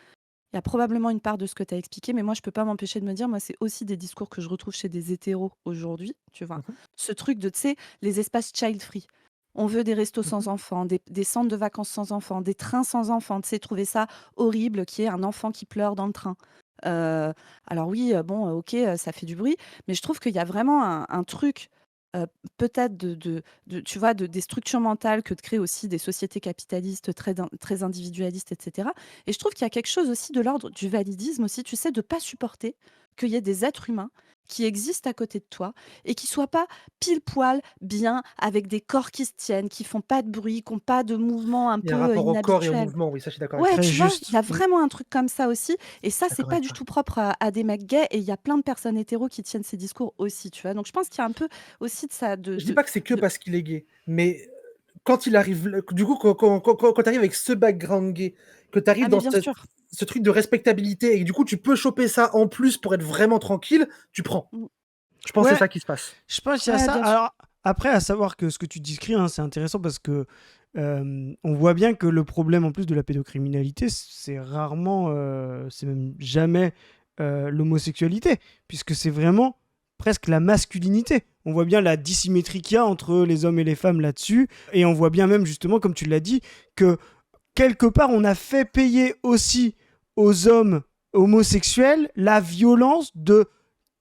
il y a probablement une part de ce que tu as expliqué, mais moi je peux pas m'empêcher de me dire, moi c'est aussi des discours que je retrouve chez des hétéros aujourd'hui, tu vois? Mmh. Ce truc de, tu sais, les espaces child free. On veut des restos Mmh. sans enfants, des centres de vacances sans enfants, des trains sans enfants, tu sais, trouver ça horrible qu'il y ait un enfant qui pleure dans le train. Heu, alors oui, bon, OK, ça fait du bruit, mais je trouve qu'il y a vraiment un truc, heu, peut-être tu vois, des structures mentales que de créer aussi des sociétés capitalistes très individualistes et cetera et je trouve qu'il y a quelque chose aussi de l'ordre du validisme aussi, tu sais, de pas supporter qu'il y ait des êtres humains qui existent à côté de toi et qui soient pas pile poil bien avec des corps qui se tiennent, qui font pas de bruit, qui ont pas de mouvements un Il y a un peu, rapport au corps et au inhabituels. mouvement, oui, ça je suis d'accord avec Ouais, toi. Très tu vois? Il y juste. a vraiment un truc comme ça aussi et ça, c'est D'accord pas avec du toi. tout propre à des mecs gays et il y a plein de personnes hétéros qui tiennent ces discours aussi, tu vois? Donc je pense qu'il y a un peu aussi de ça, Je dis pas que c'est que de parce qu'il est gay, mais quand il arrive l du coup, quand tu arrives avec ce background gay, que tu arrives ah mais dans bien sûr. ce truc de respectabilité et que du coup, tu peux choper ça en plus pour être vraiment tranquille, tu prends. Mmh. Je pense que c'est Ouais, ça qui se passe. je pense qu'il y a Ouais, ça. bien sûr. Alors, après, à savoir que ce que tu décris, hein, c'est intéressant parce que on voit bien que le problème, en plus de la pédocriminalité, c'est rarement, c'est même jamais l'homosexualité, puisque c'est vraiment presque la masculinité. On voit bien la dissymétrie qu'il y a entre les hommes et les femmes là-dessus, et on voit bien même, justement, comme tu l'as dit, que quelque part, on a fait payer aussi aux hommes homosexuels la violence de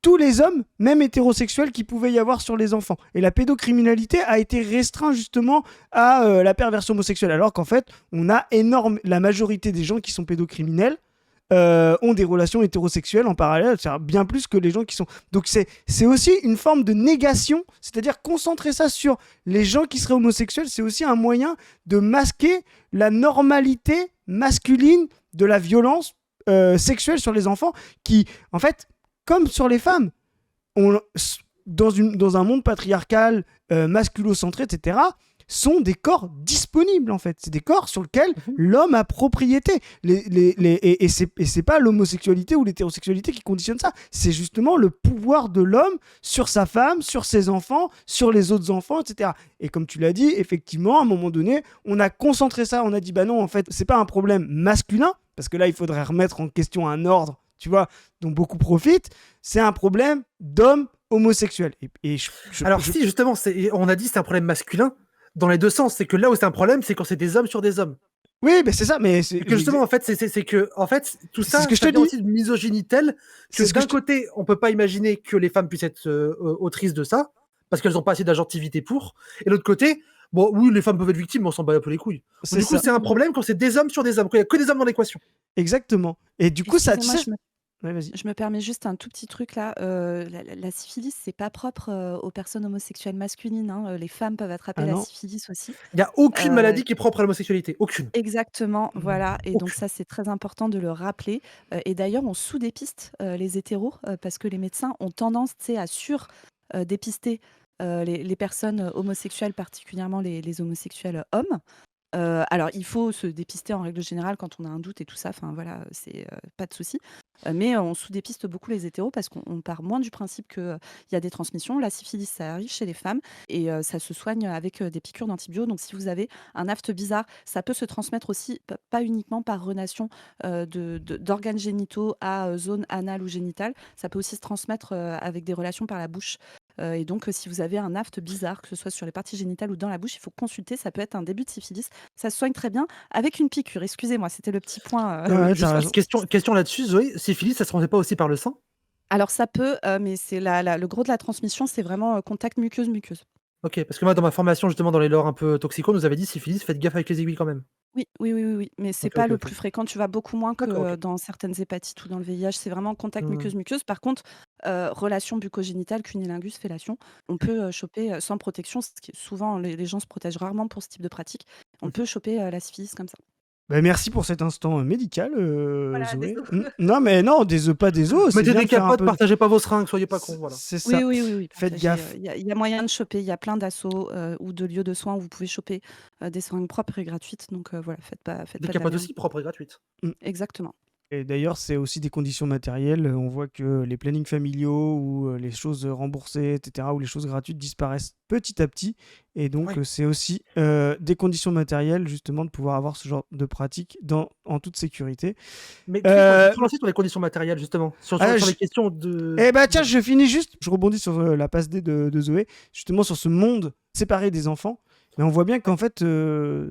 tous les hommes, même hétérosexuels, qui pouvaient y avoir sur les enfants. Et la pédocriminalité a été restreinte justement à la perversion homosexuelle, alors qu'en fait, la majorité des gens qui sont pédocriminels ont des relations hétérosexuelles en parallèle, c'est bien plus que les gens qui sont... Donc c'est aussi une forme de négation, c'est-à-dire concentrer ça sur les gens qui seraient homosexuels, c'est aussi un moyen de masquer la normalité masculine de la violence sexuelle sur les enfants qui, en fait, comme sur les femmes, dans un monde patriarcal, masculo-centré, etc., sont des corps disponibles, en fait. C'est des corps sur lesquels Mmh. l'homme a propriété. Et c'est pas l'homosexualité ou l'hétérosexualité qui conditionne ça. C'est justement le pouvoir de l'homme sur sa femme, sur ses enfants, sur les autres enfants, etc. Et comme tu l'as dit, effectivement, à un moment donné, on a concentré ça. On a dit, bah non, en fait, c'est pas un problème masculin, parce que là, il faudrait remettre en question un ordre, tu vois, dont beaucoup profitent. C'est un problème d'hommes homosexuels. Alors si, justement, on a dit c'est un problème masculin dans les 2 sens. C'est que là où c'est un problème, c'est quand c'est des hommes sur des hommes. Oui, mais c'est ça, mais Et que justement, en fait, c'est que, en fait, tout c'est ce ça, que je te ça vient dis. aussi d'une misogynie telle que C'est ce que d'un côté, on peut pas imaginer que les femmes puissent être autrices de ça, parce qu'elles ont pas assez d'agentivité pour. Et de l'autre côté, bon, oui, les femmes peuvent être victimes, mais on s'en bat un peu les couilles. Donc, C'est du coup, ça. c'est un problème quand c'est des hommes sur des hommes, quand il y a que des hommes dans l'équation. Exactement. Et du coup, ça, tu Excusez-moi, sais, Ouais, vas-y. Je me permets juste un tout petit truc là. La syphilis, c'est pas propre aux personnes homosexuelles masculines, hein. Les femmes peuvent attraper Ah la non? syphilis aussi. Il y a aucune Euh, maladie qui est propre à l'homosexualité. Aucune. Exactement, voilà. Et donc Aucune. ça, c'est très important de le rappeler. Et d'ailleurs, on sous-dépiste les hétéros parce que les médecins ont tendance, tu sais, à sur-dépister les personnes homosexuelles, particulièrement les homosexuels hommes. Alors, il faut se dépister en règle générale quand on a un doute et tout ça. Enfin, voilà, c'est pas de souci. Mais on sous-dépiste beaucoup les hétéros parce qu'on part moins du principe qu'il y a des transmissions. La syphilis, ça arrive chez les femmes et ça se soigne avec des piqûres d'antibio. Donc, si vous avez un aft bizarre, ça peut se transmettre aussi, pas uniquement par relation d'organes génitaux à zone anale ou génitale. Ça peut aussi se transmettre avec des relations par la bouche. Et donc, si vous avez un aft bizarre, que ce soit sur les parties génitales ou dans la bouche, il faut consulter. Ça peut être un début de syphilis. Ça se soigne très bien avec une piqûre. Excusez-moi, c'était le petit point. Ouais, Juste t'as raison. question là-dessus, Zoé. Syphilis, ça se transmet pas aussi par le sang? Alors ça peut, mais c'est le gros de la transmission, c'est vraiment contact muqueuse-muqueuse. Ok, parce que moi, dans ma formation, justement, dans les lores un peu toxico, on nous avait dit syphilis, faites gaffe avec les aiguilles quand même. Oui, oui, oui, oui, oui, mais c'est Ok, pas ok, le ok. plus fréquent. Tu vas beaucoup moins que D'accord, ok. dans certaines hépatites ou dans le VIH. C'est vraiment contact Hmm. muqueuse-muqueuse. Par contre, relation bucogénitale, cunilingus, fellation, on peut choper sans protection. Souvent, les gens se protègent rarement pour ce type de pratique. On peut choper la syphilis comme ça. Bah, merci pour cet instant médical, Voilà, Zoé. désolé. Non, mais non, des œufs, pas des os. C'est Mettez bien des de faire un capotes, peu. partagez pas vos seringues, soyez pas cons, voilà. C'est Oui, ça. oui, oui, oui. Faites partagez, gaffe. Il y a moyen de choper. Il y a plein d'assauts ou de lieux de soins où vous pouvez choper des seringues propres et gratuites. Donc voilà, faites Des pas de la capotes merde. aussi propres et gratuites. Exactement. Et d'ailleurs, c'est aussi des conditions matérielles. On voit que les plannings familiaux ou les choses remboursées, etc., ou les choses gratuites disparaissent petit à petit. Et donc, Ouais. c'est aussi des conditions matérielles, justement, de pouvoir avoir ce genre de pratique en toute sécurité. Mais Chris, on Euh, peut se lancer sur les conditions matérielles, justement. Sur ah, les je- questions de. Eh bah tiens, je finis juste, je rebondis sur la passe D de Zoé, justement sur ce monde séparé des enfants. Mais on voit bien qu'en fait,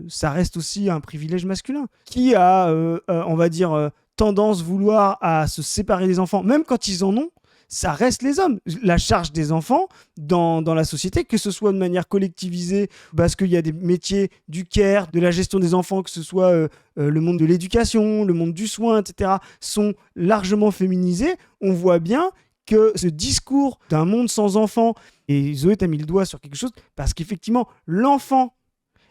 ça reste aussi un privilège masculin. Qui a, on va dire, tendance vouloir à se séparer des enfants, même quand ils en ont, ça reste les hommes. La charge des enfants dans la société, que ce soit de manière collectivisée, parce qu'il y a des métiers du care, de la gestion des enfants, que ce soit le monde de l'éducation, le monde du soin, etc., sont largement féminisés. On voit bien que ce discours d'un monde sans enfants, et Zoé t'a mis le doigt sur quelque chose, parce qu'effectivement, l'enfant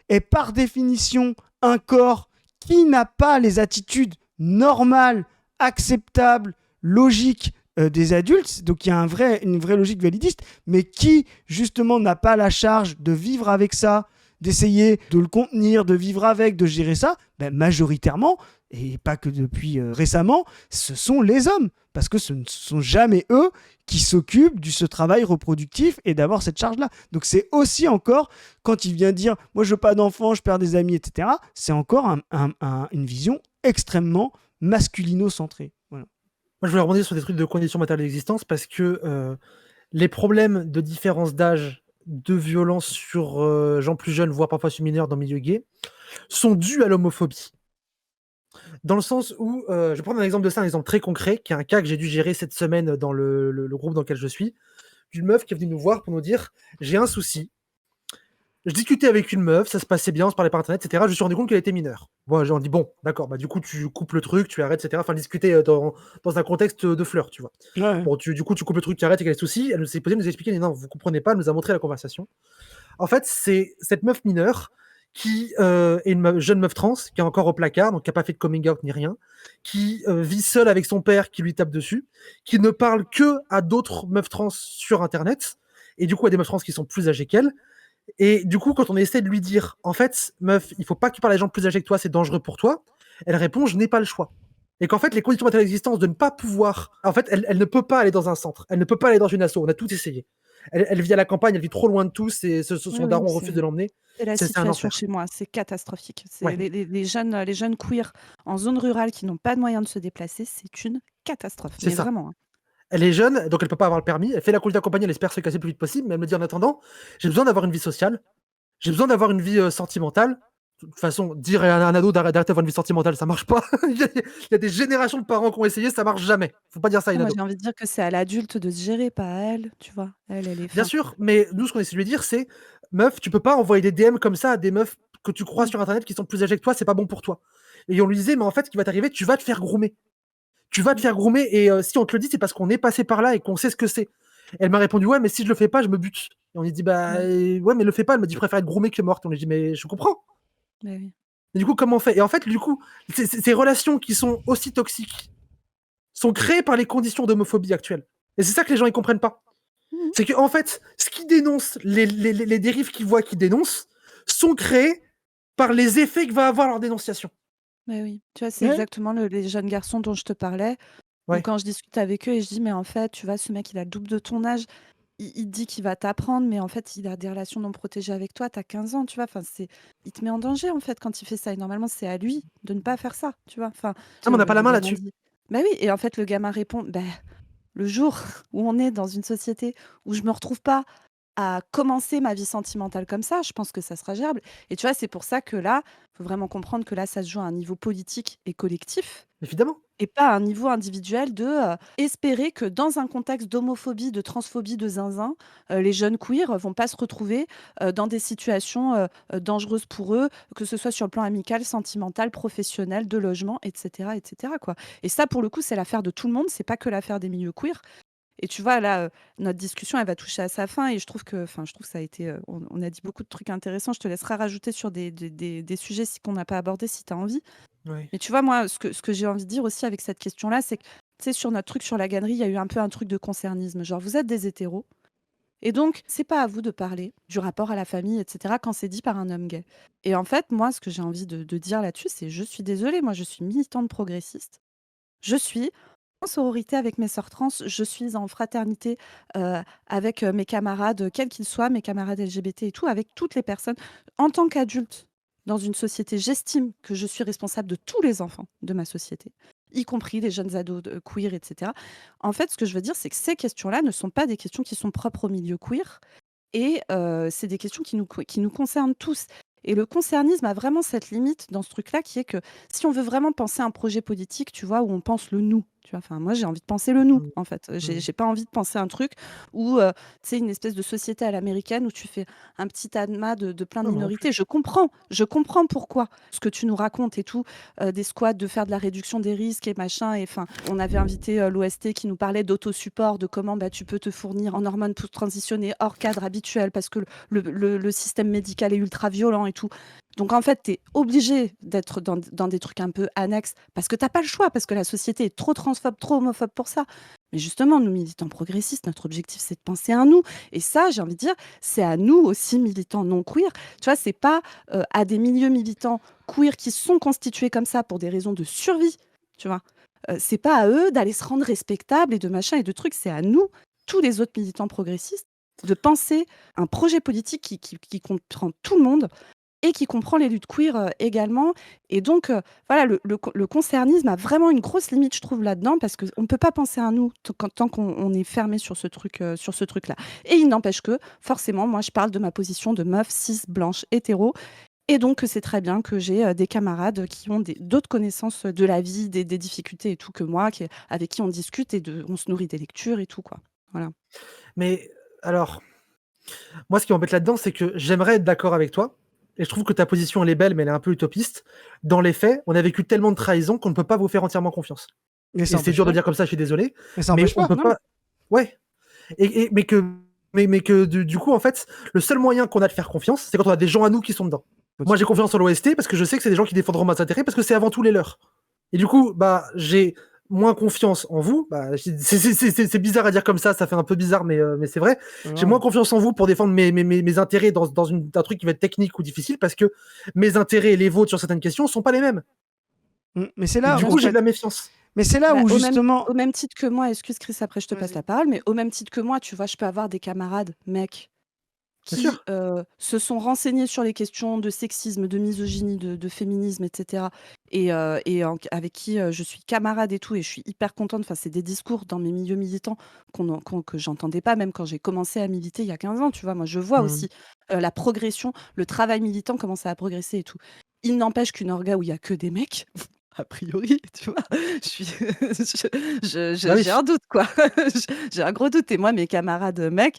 est par définition un corps qui n'a pas les attitudes normales, acceptables, logiques des adultes, donc il y a une vraie logique validiste, mais qui justement n'a pas la charge de vivre avec ça, d'essayer de le contenir, de vivre avec, de gérer ça, ben, majoritairement, et pas que depuis récemment, ce sont les hommes, parce que ce ne sont jamais eux qui s'occupent de ce travail reproductif et d'avoir cette charge-là. Donc c'est aussi encore, quand il vient dire « moi je veux pas d'enfants, je perds des amis, etc. », c'est encore une vision extrêmement masculino-centrée. Voilà. Moi, je voulais rebondir sur des trucs de conditions matérielles d'existence parce que les problèmes de différence d'âge, de violence sur gens plus jeunes, voire parfois sur mineurs dans le milieu gay, sont dus à l'homophobie. Dans le sens où, je vais prendre un exemple de ça, un exemple très concret, qui est un cas que j'ai dû gérer cette semaine dans le groupe dans lequel je suis, d'une meuf qui est venue nous voir pour nous dire « j'ai un souci ». Je discutais avec une meuf, ça se passait bien, on se parlait par internet, etc. Je me suis rendu compte qu'elle était mineure. Bon, j'ai dit bon, d'accord, bah du coup tu coupes le truc, tu arrêtes, etc. Enfin, discuter dans un contexte de flirt, tu vois. Ouais. Bon, du coup tu coupes le truc, tu arrêtes, et quel est le souci. Elle nous s'est posée, elle nous a expliqué, mais non, vous comprenez pas, elle nous a montré la conversation. En fait, c'est cette meuf mineure qui est une jeune meuf trans, qui est encore au placard, donc qui n'a pas fait de coming out ni rien, qui vit seule avec son père qui lui tape dessus, qui ne parle que à d'autres meufs trans sur internet, et du coup à des meufs trans qui sont plus âgées qu'elle. Et du coup, quand on essaie de lui dire, en fait, meuf, il faut pas que tu parles à des gens plus âgés que toi, c'est dangereux pour toi, elle répond, je n'ai pas le choix. Et qu'en fait, les conditions matérielles d'existence de ne pas pouvoir, en fait, elle ne peut pas aller dans un centre, elle ne peut pas aller dans une asso, on a tout essayé. Elle vit à la campagne, elle vit trop loin de tous, et son daron refuse de l'emmener. C'est la C'est un situation enfer. chez moi, c'est catastrophique. C'est Ouais. les jeunes queers en zone rurale qui n'ont pas de moyens de se déplacer, c'est une catastrophe. C'est Mais ça. vraiment. Hein. Elle est jeune, donc elle peut pas avoir le permis, elle fait la conduite accompagnée, elle espère se casser le plus vite possible, mais elle me dit en attendant, j'ai besoin d'avoir une vie sociale, j'ai besoin d'avoir une vie sentimentale. De toute façon, dire à un ado d'arrêter d'avoir une vie sentimentale, ça marche pas. Il y a des générations de parents qui ont essayé, ça marche jamais. Faut pas dire ça à une Moi, ado. j'ai envie de dire que c'est à l'adulte de se gérer, pas à elle, tu vois. Elle est Bien fin. sûr, mais nous, ce qu'on essaie de lui dire, c'est meuf, tu peux pas envoyer des DM comme ça à des meufs que tu crois sur internet qui sont plus âgées que toi, c'est pas bon pour toi. Et on lui disait, mais en fait, ce qui va t'arriver, tu vas te faire groomer. tu vas te faire groomer et si on te le dit, c'est parce qu'on est passé par là et qu'on sait ce que c'est. Elle m'a répondu, ouais, mais si je le fais pas, je me bute. Et on lui dit, bah ouais, mais le fais pas. Elle m'a dit, je préfère être groomée que morte. On lui dit, mais je comprends. Bah oui. Et du coup, comment on fait? Et en fait, du coup, ces relations qui sont aussi toxiques sont créées par les conditions d'homophobie actuelles. Et c'est ça que les gens ils comprennent pas. Mhm. C'est que en fait, ce qui dénonce, les dérives qu'ils voient, qui dénoncent, sont créés par les effets que va avoir leur dénonciation. Bah oui. Tu vois, c'est Ouais. exactement les jeunes garçons dont je te parlais. Ou Ouais. quand je discute avec eux et je dis, mais en fait, tu vois, ce mec, il a le double de ton âge. Il te dit qu'il va t'apprendre, mais en fait, il a des relations non protégées avec toi. T'as 15 ans, tu vois. Enfin, il te met en danger, en fait, quand il fait ça. Et normalement, c'est à lui de ne pas faire ça, tu vois. Enfin, Ah, mais on n'a pas la le main gamin là-dessus. dit. Bah oui. Et en fait, le gamin répond, bah, le jour où on est dans une société où je me retrouve pas à commencer ma vie sentimentale comme ça, je pense que ça sera gérable. Et tu vois, c'est pour ça que là, il faut vraiment comprendre que là, ça se joue à un niveau politique et collectif Évidemment. et pas à un niveau individuel de espérer que dans un contexte d'homophobie, de transphobie, de zinzin, les jeunes queers vont pas se retrouver dans des situations dangereuses pour eux, que ce soit sur le plan amical, sentimental, professionnel, de logement, etc., etc., quoi. Et ça, pour le coup, c'est l'affaire de tout le monde, c'est pas que l'affaire des milieux queer. Et tu vois, là, notre discussion, elle va toucher à sa fin et je trouve que ça a été, on a dit beaucoup de trucs intéressants. Je te laisserai rajouter sur des sujets qu'on n'a pas abordés si tu as envie. Ouais. Mais tu vois, moi, ce que j'ai envie de dire aussi avec cette question-là, c'est que, tu sais, sur notre truc sur la gannerie, il y a eu un peu un truc de concernisme. Genre, vous êtes des hétéros et donc, c'est pas à vous de parler du rapport à la famille, etc., quand c'est dit par un homme gay. Et en fait, moi, ce que j'ai envie de dire là-dessus, c'est je suis désolée, moi, je suis militante progressiste. Je suis en sororité avec mes sœurs trans, je suis en fraternité avec mes camarades, quels qu'ils soient, mes camarades LGBT et tout, avec toutes les personnes. En tant qu'adulte, dans une société, j'estime que je suis responsable de tous les enfants de ma société, y compris les jeunes ados queer, etc. En fait, ce que je veux dire, c'est que ces questions-là ne sont pas des questions qui sont propres au milieu queer, et c'est des questions qui nous concernent tous. Et le concernisme a vraiment cette limite dans ce truc-là qui est que si on veut vraiment penser un projet politique, tu vois, où on pense le nous, tu vois, enfin, moi j'ai envie de penser le nous, Mm. en fait. J'ai Mm. j'ai pas envie de penser un truc où, tu sais, une espèce de société à l'américaine où tu fais un petit amas de plein de Non, moi non plus. minorités. Je comprends pourquoi ce que tu nous racontes et tout, des squats, de faire de la réduction des risques et machin. Et enfin, on avait invité l'OST qui nous parlait d'autosupport, de comment bah, tu peux te fournir en hormones pour transitionner hors cadre habituel parce que le système médical est ultra violent et tout. Donc en fait, tu es obligé d'être dans des trucs un peu annexes parce que t'as pas le choix, parce que la société est trop transphobe, trop homophobe pour ça. Mais justement, nous, militants progressistes, notre objectif, c'est de penser à nous. Et ça, j'ai envie de dire, c'est à nous aussi, militants non queer. Tu vois, c'est pas à des milieux militants queer qui sont constitués comme ça pour des raisons de survie, tu vois. C'est pas à eux d'aller se rendre respectables et de machin et de trucs, c'est à nous, tous les autres militants progressistes, de penser un projet politique qui comprend tout le monde et qui comprend les luttes queer également. Et donc, voilà, le concernisme a vraiment une grosse limite, je trouve, là-dedans, parce qu'on ne peut pas penser à nous tant qu'on est fermé sur ce truc-là. Et il n'empêche que, forcément, moi, je parle de ma position de meuf cis, blanche, hétéro. Et donc, c'est très bien que j'ai des camarades qui ont d'autres connaissances de la vie, des difficultés et tout que moi, avec qui on discute et on se nourrit des lectures et tout, quoi. Voilà. Mais alors, moi, ce qui m'embête là-dedans, c'est que j'aimerais être d'accord avec toi. Et je trouve que ta position, elle est belle, mais elle est un peu utopiste. Dans les faits, on a vécu tellement de trahisons qu'on ne peut pas vous faire entièrement confiance. Mais Et ça c'est empêche dur de pas. dire comme ça, je suis désolé. Mais ça Mais empêche on pas. peut Non, pas. Ouais. Mais que du coup, en fait, le seul moyen qu'on a de faire confiance, c'est quand on a des gens à nous qui sont dedans. Moi, j'ai confiance en l'OST parce que je sais que c'est des gens qui défendront mes intérêts parce que c'est avant tout les leurs. Et du coup, bah, j'ai moins confiance en vous. Bah, c'est bizarre à dire comme ça fait un peu bizarre, mais c'est vrai. J'ai moins confiance en vous pour défendre mes intérêts dans un truc qui va être technique ou difficile parce que mes intérêts et les vôtres sur certaines questions sont pas les mêmes. Mais c'est Et là, du en coup, j'ai fait. de la méfiance. Mais c'est là Bah, où justement. au même titre que moi, excuse Chris, après je te passe Vas-y. la parole, mais au même titre que moi, tu vois, je peux avoir des camarades, mecs, Bien qui sûr. se sont renseignés sur les questions de sexisme, de misogynie, de féminisme, etc. Avec qui je suis camarade et tout, et je suis hyper contente. Enfin, c'est des discours dans mes milieux militants que j'entendais pas, même quand j'ai commencé à militer il y a 15 ans. Tu vois, moi, je vois aussi la progression, le travail militant, comment ça a progressé et tout. Il n'empêche qu'une orga où il y a que des mecs, a priori, tu vois, Bah oui. j'ai un doute, quoi. J'ai un gros doute. Et moi, mes camarades mecs,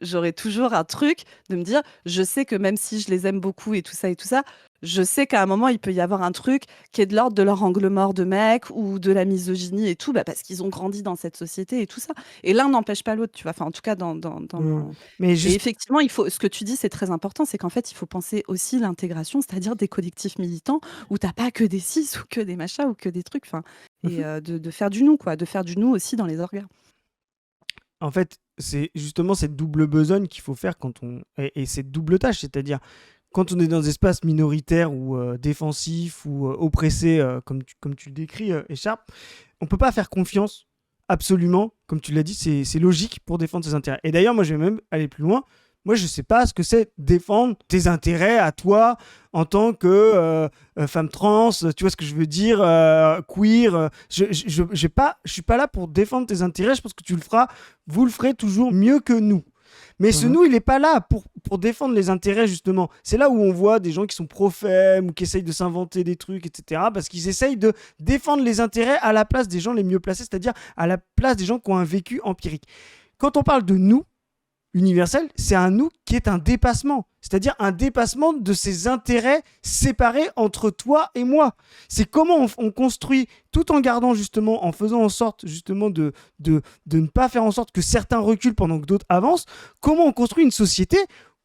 j'aurais toujours un truc de me dire, je sais que même si je les aime beaucoup et tout ça, je sais qu'à un moment, il peut y avoir un truc qui est de l'ordre de leur angle mort de mec ou de la misogynie et tout, bah, parce qu'ils ont grandi dans cette société et tout ça. Et l'un n'empêche pas l'autre, tu vois. Enfin, en tout cas, dans Mm. mon... Mais Et juste, effectivement, ce que tu dis, c'est très important, c'est qu'en fait, il faut penser aussi l'intégration, c'est-à-dire des collectifs militants où t'as pas que des cis ou que des machins ou que des trucs, enfin, et de faire du nous, quoi, de faire du nous aussi dans les organes. en fait, c'est justement cette double besogne qu'il faut faire quand on. Et cette double tâche, c'est-à-dire quand on est dans des espaces minoritaires ou défensifs ou oppressés, comme tu le décris, Écharpe, on peut pas faire confiance absolument, comme tu l'as dit, c'est logique pour défendre ses intérêts. Et d'ailleurs, moi, je vais même aller plus loin. Moi, je sais pas ce que c'est défendre tes intérêts à toi en tant que femme trans, tu vois ce que je veux dire, queer. Je suis pas là pour défendre tes intérêts. Je pense que vous le ferez toujours mieux que nous. Mais ce nous, il n'est pas là pour défendre les intérêts, justement. C'est là où on voit des gens qui sont pro-femmes ou qui essayent de s'inventer des trucs, etc. Parce qu'ils essayent de défendre les intérêts à la place des gens les mieux placés, c'est-à-dire à la place des gens qui ont un vécu empirique. Quand on parle de nous, universel, c'est un nous qui est un dépassement. C'est-à-dire un dépassement de ces intérêts séparés entre toi et moi. C'est comment on construit, tout en gardant justement, en faisant en sorte justement de ne pas faire en sorte que certains reculent pendant que d'autres avancent, comment on construit une société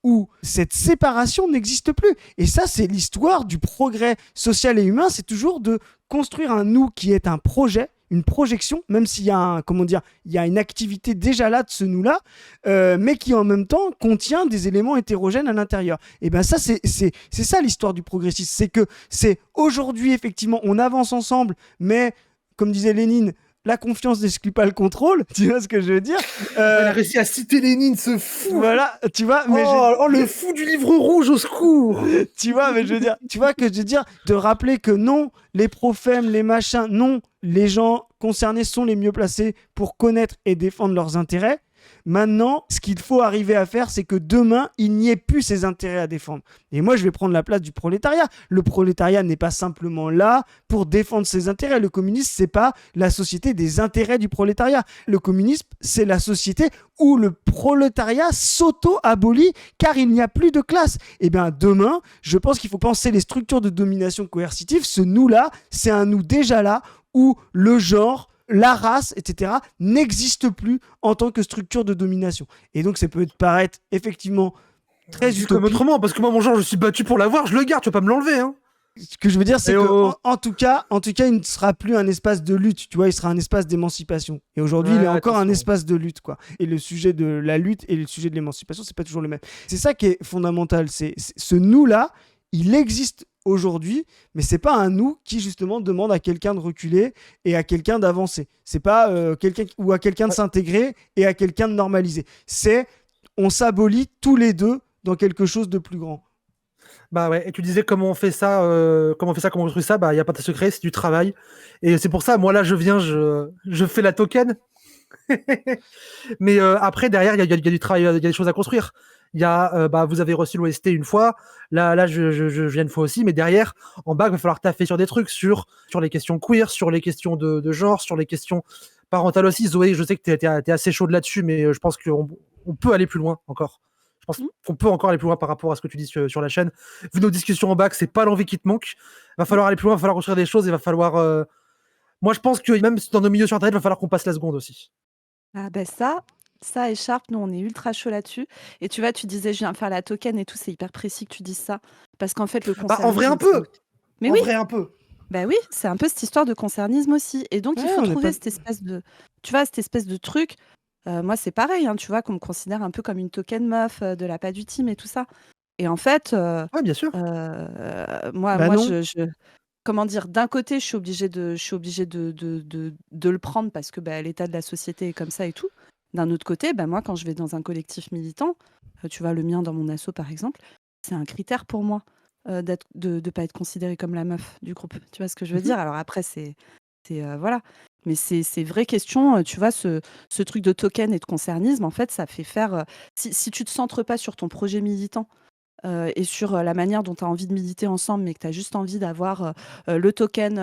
où cette séparation n'existe plus. Et ça, c'est l'histoire du progrès social et humain, c'est toujours de construire un nous qui est un projet, une projection, même s'il y a il y a une activité déjà là de ce nous-là, mais qui en même temps contient des éléments hétérogènes à l'intérieur. Et bien ça, c'est ça l'histoire du progressisme, c'est que c'est aujourd'hui effectivement, on avance ensemble, mais comme disait Lénine, la confiance n'exclut pas le contrôle, tu vois ce que je veux dire. Il a réussi à citer Lénine, ce fou. Voilà, tu vois. Mais le fou du livre rouge, au secours. Tu vois, mais je veux dire, tu vois que je veux dire, de rappeler que non, les profèmes, les machins, non, les gens concernés sont les mieux placés pour connaître et défendre leurs intérêts. Maintenant, ce qu'il faut arriver à faire, c'est que demain, il n'y ait plus ces intérêts à défendre. Et moi, je vais prendre la place du prolétariat. Le prolétariat n'est pas simplement là pour défendre ses intérêts. Le communisme, c'est pas la société des intérêts du prolétariat. Le communisme, c'est la société où le prolétariat s'auto-abolit car il n'y a plus de classe. Et bien, demain, je pense qu'il faut penser les structures de domination coercitive. Ce nous-là, c'est un nous déjà là où le genre, la race, etc., n'existe plus en tant que structure de domination. Et donc, ça peut paraître effectivement très utopique. Comme autrement, parce que moi, mon genre, je suis battu pour l'avoir, je le garde, tu vas pas me l'enlever. Hein. Ce que je veux dire, c'est en tout cas, il ne sera plus un espace de lutte, tu vois, il sera un espace d'émancipation. Et aujourd'hui, il est encore un espace de lutte, quoi. Et le sujet de la lutte et le sujet de l'émancipation, c'est pas toujours le même. C'est ça qui est fondamental. C'est ce nous-là, il existe aujourd'hui, mais c'est pas un nous qui justement demande à quelqu'un de reculer et à quelqu'un d'avancer. C'est pas quelqu'un ou à quelqu'un de s'intégrer et à quelqu'un de normaliser. C'est on s'abolit tous les deux dans quelque chose de plus grand. Bah ouais, et tu disais comment on fait ça, comment on construit ça, bah il y a pas de secret, c'est du travail. Et c'est pour ça, moi là je viens, je fais la token. Mais après derrière il y a du travail, il y a des choses à construire. Il y a, vous avez reçu l'OST une fois, là je viens une fois aussi, mais derrière, en bas, il va falloir taffer sur des trucs, sur les questions queer, sur les questions de genre, sur les questions parentales aussi. Zoé, je sais que t'es assez chaude là-dessus, mais je pense qu'on peut aller plus loin encore. Je pense qu'on peut encore aller plus loin par rapport à ce que tu dis sur la chaîne. Vu nos discussions en bac, c'est pas l'envie qui te manque. Il va falloir aller plus loin, il va falloir construire des choses, il va falloir... Moi, je pense que même dans nos milieux sur Internet, il va falloir qu'on passe la seconde aussi. Ah ben ça, Écharpe, nous, on est ultra chaud là-dessus. Et tu vois, tu disais, je viens faire la token et tout, c'est hyper précis que tu dises ça. Parce qu'en fait, le concernisme... en vrai, un peu. Mais en oui. vrai, un peu. Bah oui, c'est un peu cette histoire de concernisme aussi. Et donc, il faut trouver cette espèce de... Tu vois, cette espèce de truc... moi, c'est pareil, hein, tu vois, qu'on me considère un peu comme une token meuf de la pas du team et tout ça. Et en fait... ouais, bien sûr. Moi, comment dire, d'un côté, je suis obligée de le prendre parce que l'état de la société est comme ça et tout. D'un autre côté, moi, quand je vais dans un collectif militant, tu vois, le mien dans mon asso, par exemple, c'est un critère pour moi de ne pas être considérée comme la meuf du groupe. Tu vois ce que je veux dire? Alors après, c'est voilà. Mais c'est vraie question, tu vois, ce truc de token et de concernisme, en fait, ça fait faire... si tu ne te centres pas sur ton projet militant, et sur la manière dont tu as envie de militer ensemble, mais que tu as juste envie d'avoir le token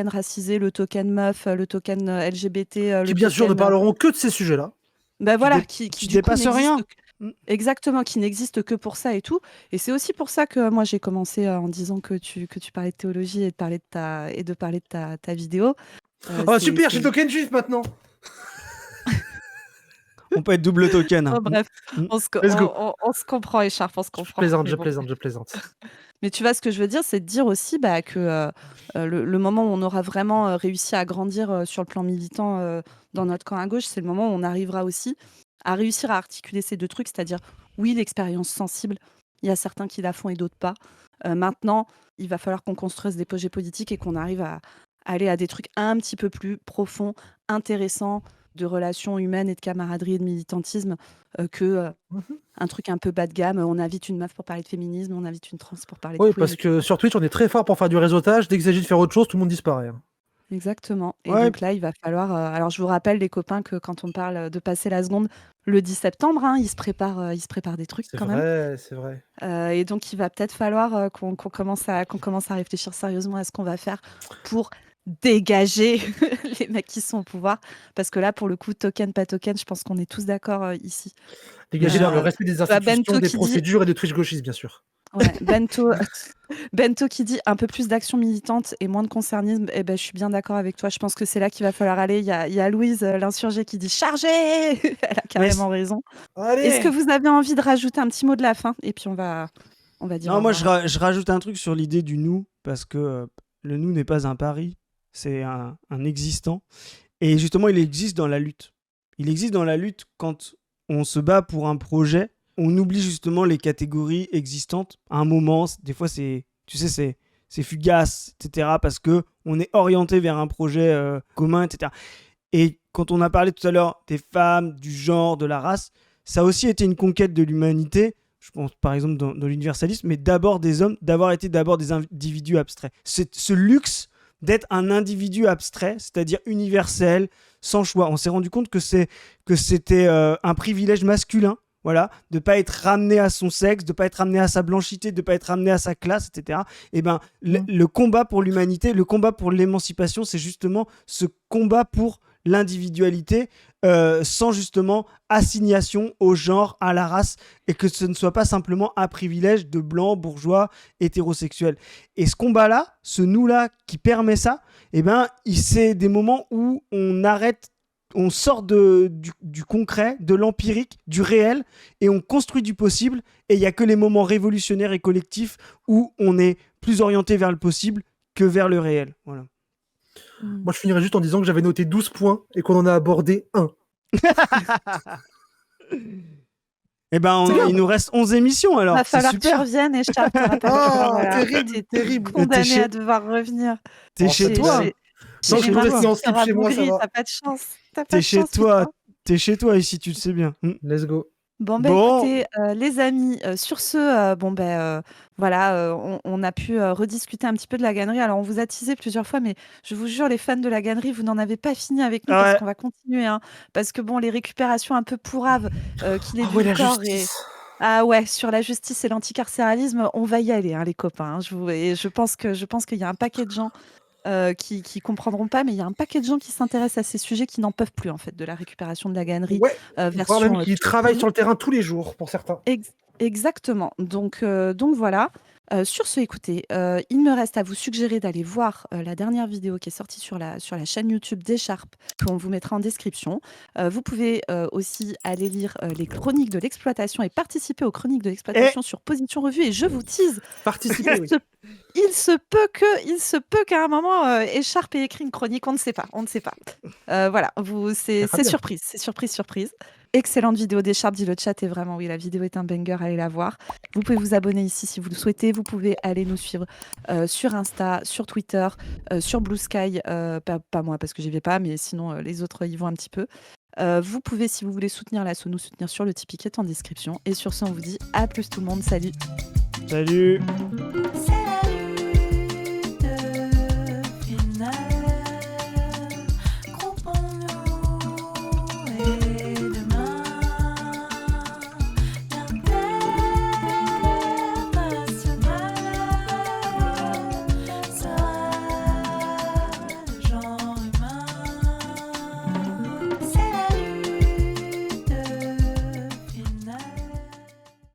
racisé, le token meuf, le token LGBT. Qui bien sûr ne parleront que de ces sujets-là. Bah voilà, Tu qui du coup dépasses rien. n'existe exactement, qui n'existe que pour ça et tout. Et c'est aussi pour ça que moi j'ai commencé en disant que tu parlais de théologie et de parler de ta vidéo. Oh C'est super, c'est j'ai token juif maintenant. On peut être double token. oh bref, Mm. Let's go. on se comprend Écharpe, on se Je comprend. plaisante, Mais je bon. plaisante, je plaisante. Mais tu vois, ce que je veux dire, c'est de dire aussi que le moment où on aura vraiment réussi à grandir sur le plan militant dans notre camp à gauche, c'est le moment où on arrivera aussi à réussir à articuler ces deux trucs, c'est-à-dire, oui, l'expérience sensible, il y a certains qui la font et d'autres pas. Maintenant, il va falloir qu'on construise des projets politiques et qu'on arrive à aller à des trucs un petit peu plus profonds, intéressants, de relations humaines et de camaraderie et de militantisme que Mhm. un truc un peu bas de gamme. On invite une meuf pour parler de féminisme, on invite une trans pour parler de Oui, queer, parce que etc. sur Twitch, on est très fort pour faire du réseautage. Dès qu'il s'agit de faire autre chose, tout le monde disparaît, hein. Exactement. Et Ouais, donc là, il va falloir. Alors, je vous rappelle, les copains, que quand on parle de passer la seconde le 10 septembre, hein, il se prépare des trucs C'est quand même. vrai, c'est vrai. Et donc, il va peut-être falloir qu'on commence à réfléchir sérieusement à ce qu'on va faire pour dégager les mecs qui sont au pouvoir. Parce que là, pour le coup, token, pas token, je pense qu'on est tous d'accord ici. Dégager dans le Euh, respect des Tu vois, institutions, des procédures et des Twitch gauchistes, bien sûr. Ouais, Bento qui dit un peu plus d'action militante et moins de concernisme. Eh ben, je suis bien d'accord avec toi. Je pense que c'est là qu'il va falloir aller. Il y a Louise, l'insurgée, qui dit chargez. Elle a carrément raison. Est-ce que Allez! vous avez envie de rajouter un petit mot de la fin? Et puis on va dire non, au moi revoir. je rajoute un truc sur l'idée du nous, parce que le nous n'est pas un pari, c'est un existant. Et justement, il existe dans la lutte. Il existe dans la lutte quand on se bat pour un projet, on oublie justement les catégories existantes. À un moment, des fois tu sais, c'est fugace, etc. Parce que on est orienté vers un projet commun, etc. Et quand on a parlé tout à l'heure des femmes, du genre, de la race, ça a aussi été une conquête de l'humanité. Je pense par exemple dans l'universalisme, mais d'abord des hommes, d'avoir été d'abord des individus abstraits. Ce luxe d'être un individu abstrait, c'est-à-dire universel, sans choix. On s'est rendu compte que c'était un privilège masculin, voilà, de ne pas être ramené à son sexe, de ne pas être ramené à sa blanchité, de ne pas être ramené à sa classe, etc. Et ben, le combat pour l'humanité, le combat pour l'émancipation, c'est justement ce combat pour l'individualité sans justement assignation au genre, à la race, et que ce ne soit pas simplement un privilège de blancs, bourgeois, hétérosexuels. Et ce combat-là, ce nous-là qui permet ça, eh ben, c'est des moments où on arrête, on sort du concret, de l'empirique, du réel, et on construit du possible, et il n'y a que les moments révolutionnaires et collectifs où on est plus orienté vers le possible que vers le réel. Voilà. Moi, je finirais juste en disant que j'avais noté 12 points et qu'on en a abordé 1. Eh ben, il nous reste 11 émissions alors. Il va C'est falloir que tu super. reviennes et je t'auras pas le temps. Ah, Voilà. terrible, T'es terrible. condamné à devoir revenir. T'es chez toi. Tant que je peux rester en slip chez moi, ça va. T'as pas de chance. T'es chez toi. T'es chez toi ici, tu le sais bien. Let's go. Bon, écoutez, les amis, sur ce, voilà, on a pu rediscuter un petit peu de la gannerie. Alors, on vous a teasé plusieurs fois, mais je vous jure, les fans de la gannerie, vous n'en avez pas fini avec nous parce qu'on va continuer. Hein, parce que, bon, les récupérations un peu pourraves qu'il est du corps et. Ah ouais, sur la justice et l'anticarcéralisme, on va y aller, hein, les copains. Hein, et je pense qu'il y a un paquet de gens qui comprendront pas, mais il y a un paquet de gens qui s'intéressent à ces sujets qui n'en peuvent plus en fait de la récupération de la gannerie. Ouais, version même qui travaillent sur le terrain tous les jours pour certains. Exactement. Donc voilà. Sur ce, écoutez, il me reste à vous suggérer d'aller voir la dernière vidéo qui est sortie sur la chaîne YouTube d'Écharpe, qu'on vous mettra en description. Vous pouvez aussi aller lire les chroniques de l'exploitation et participer aux chroniques de l'exploitation sur Position Revue. Et je vous tease. Participer, oui. Il se peut qu'à un moment, Écharpe ait écrit une chronique. On ne sait pas. Voilà, c'est surprise. C'est surprise. Excellente vidéo d'Écharpe, dit le chat, et vraiment, oui, la vidéo est un banger, allez la voir. Vous pouvez vous abonner ici si vous le souhaitez. Vous pouvez aller nous suivre sur Insta, sur Twitter, sur Blue Sky. Pas moi, parce que j'y vais pas, mais sinon, les autres y vont un petit peu. Vous pouvez, si vous voulez soutenir l'assaut, nous soutenir sur le Tipeee qui est en description. Et sur ce, on vous dit à plus tout le monde. Salut. Salut.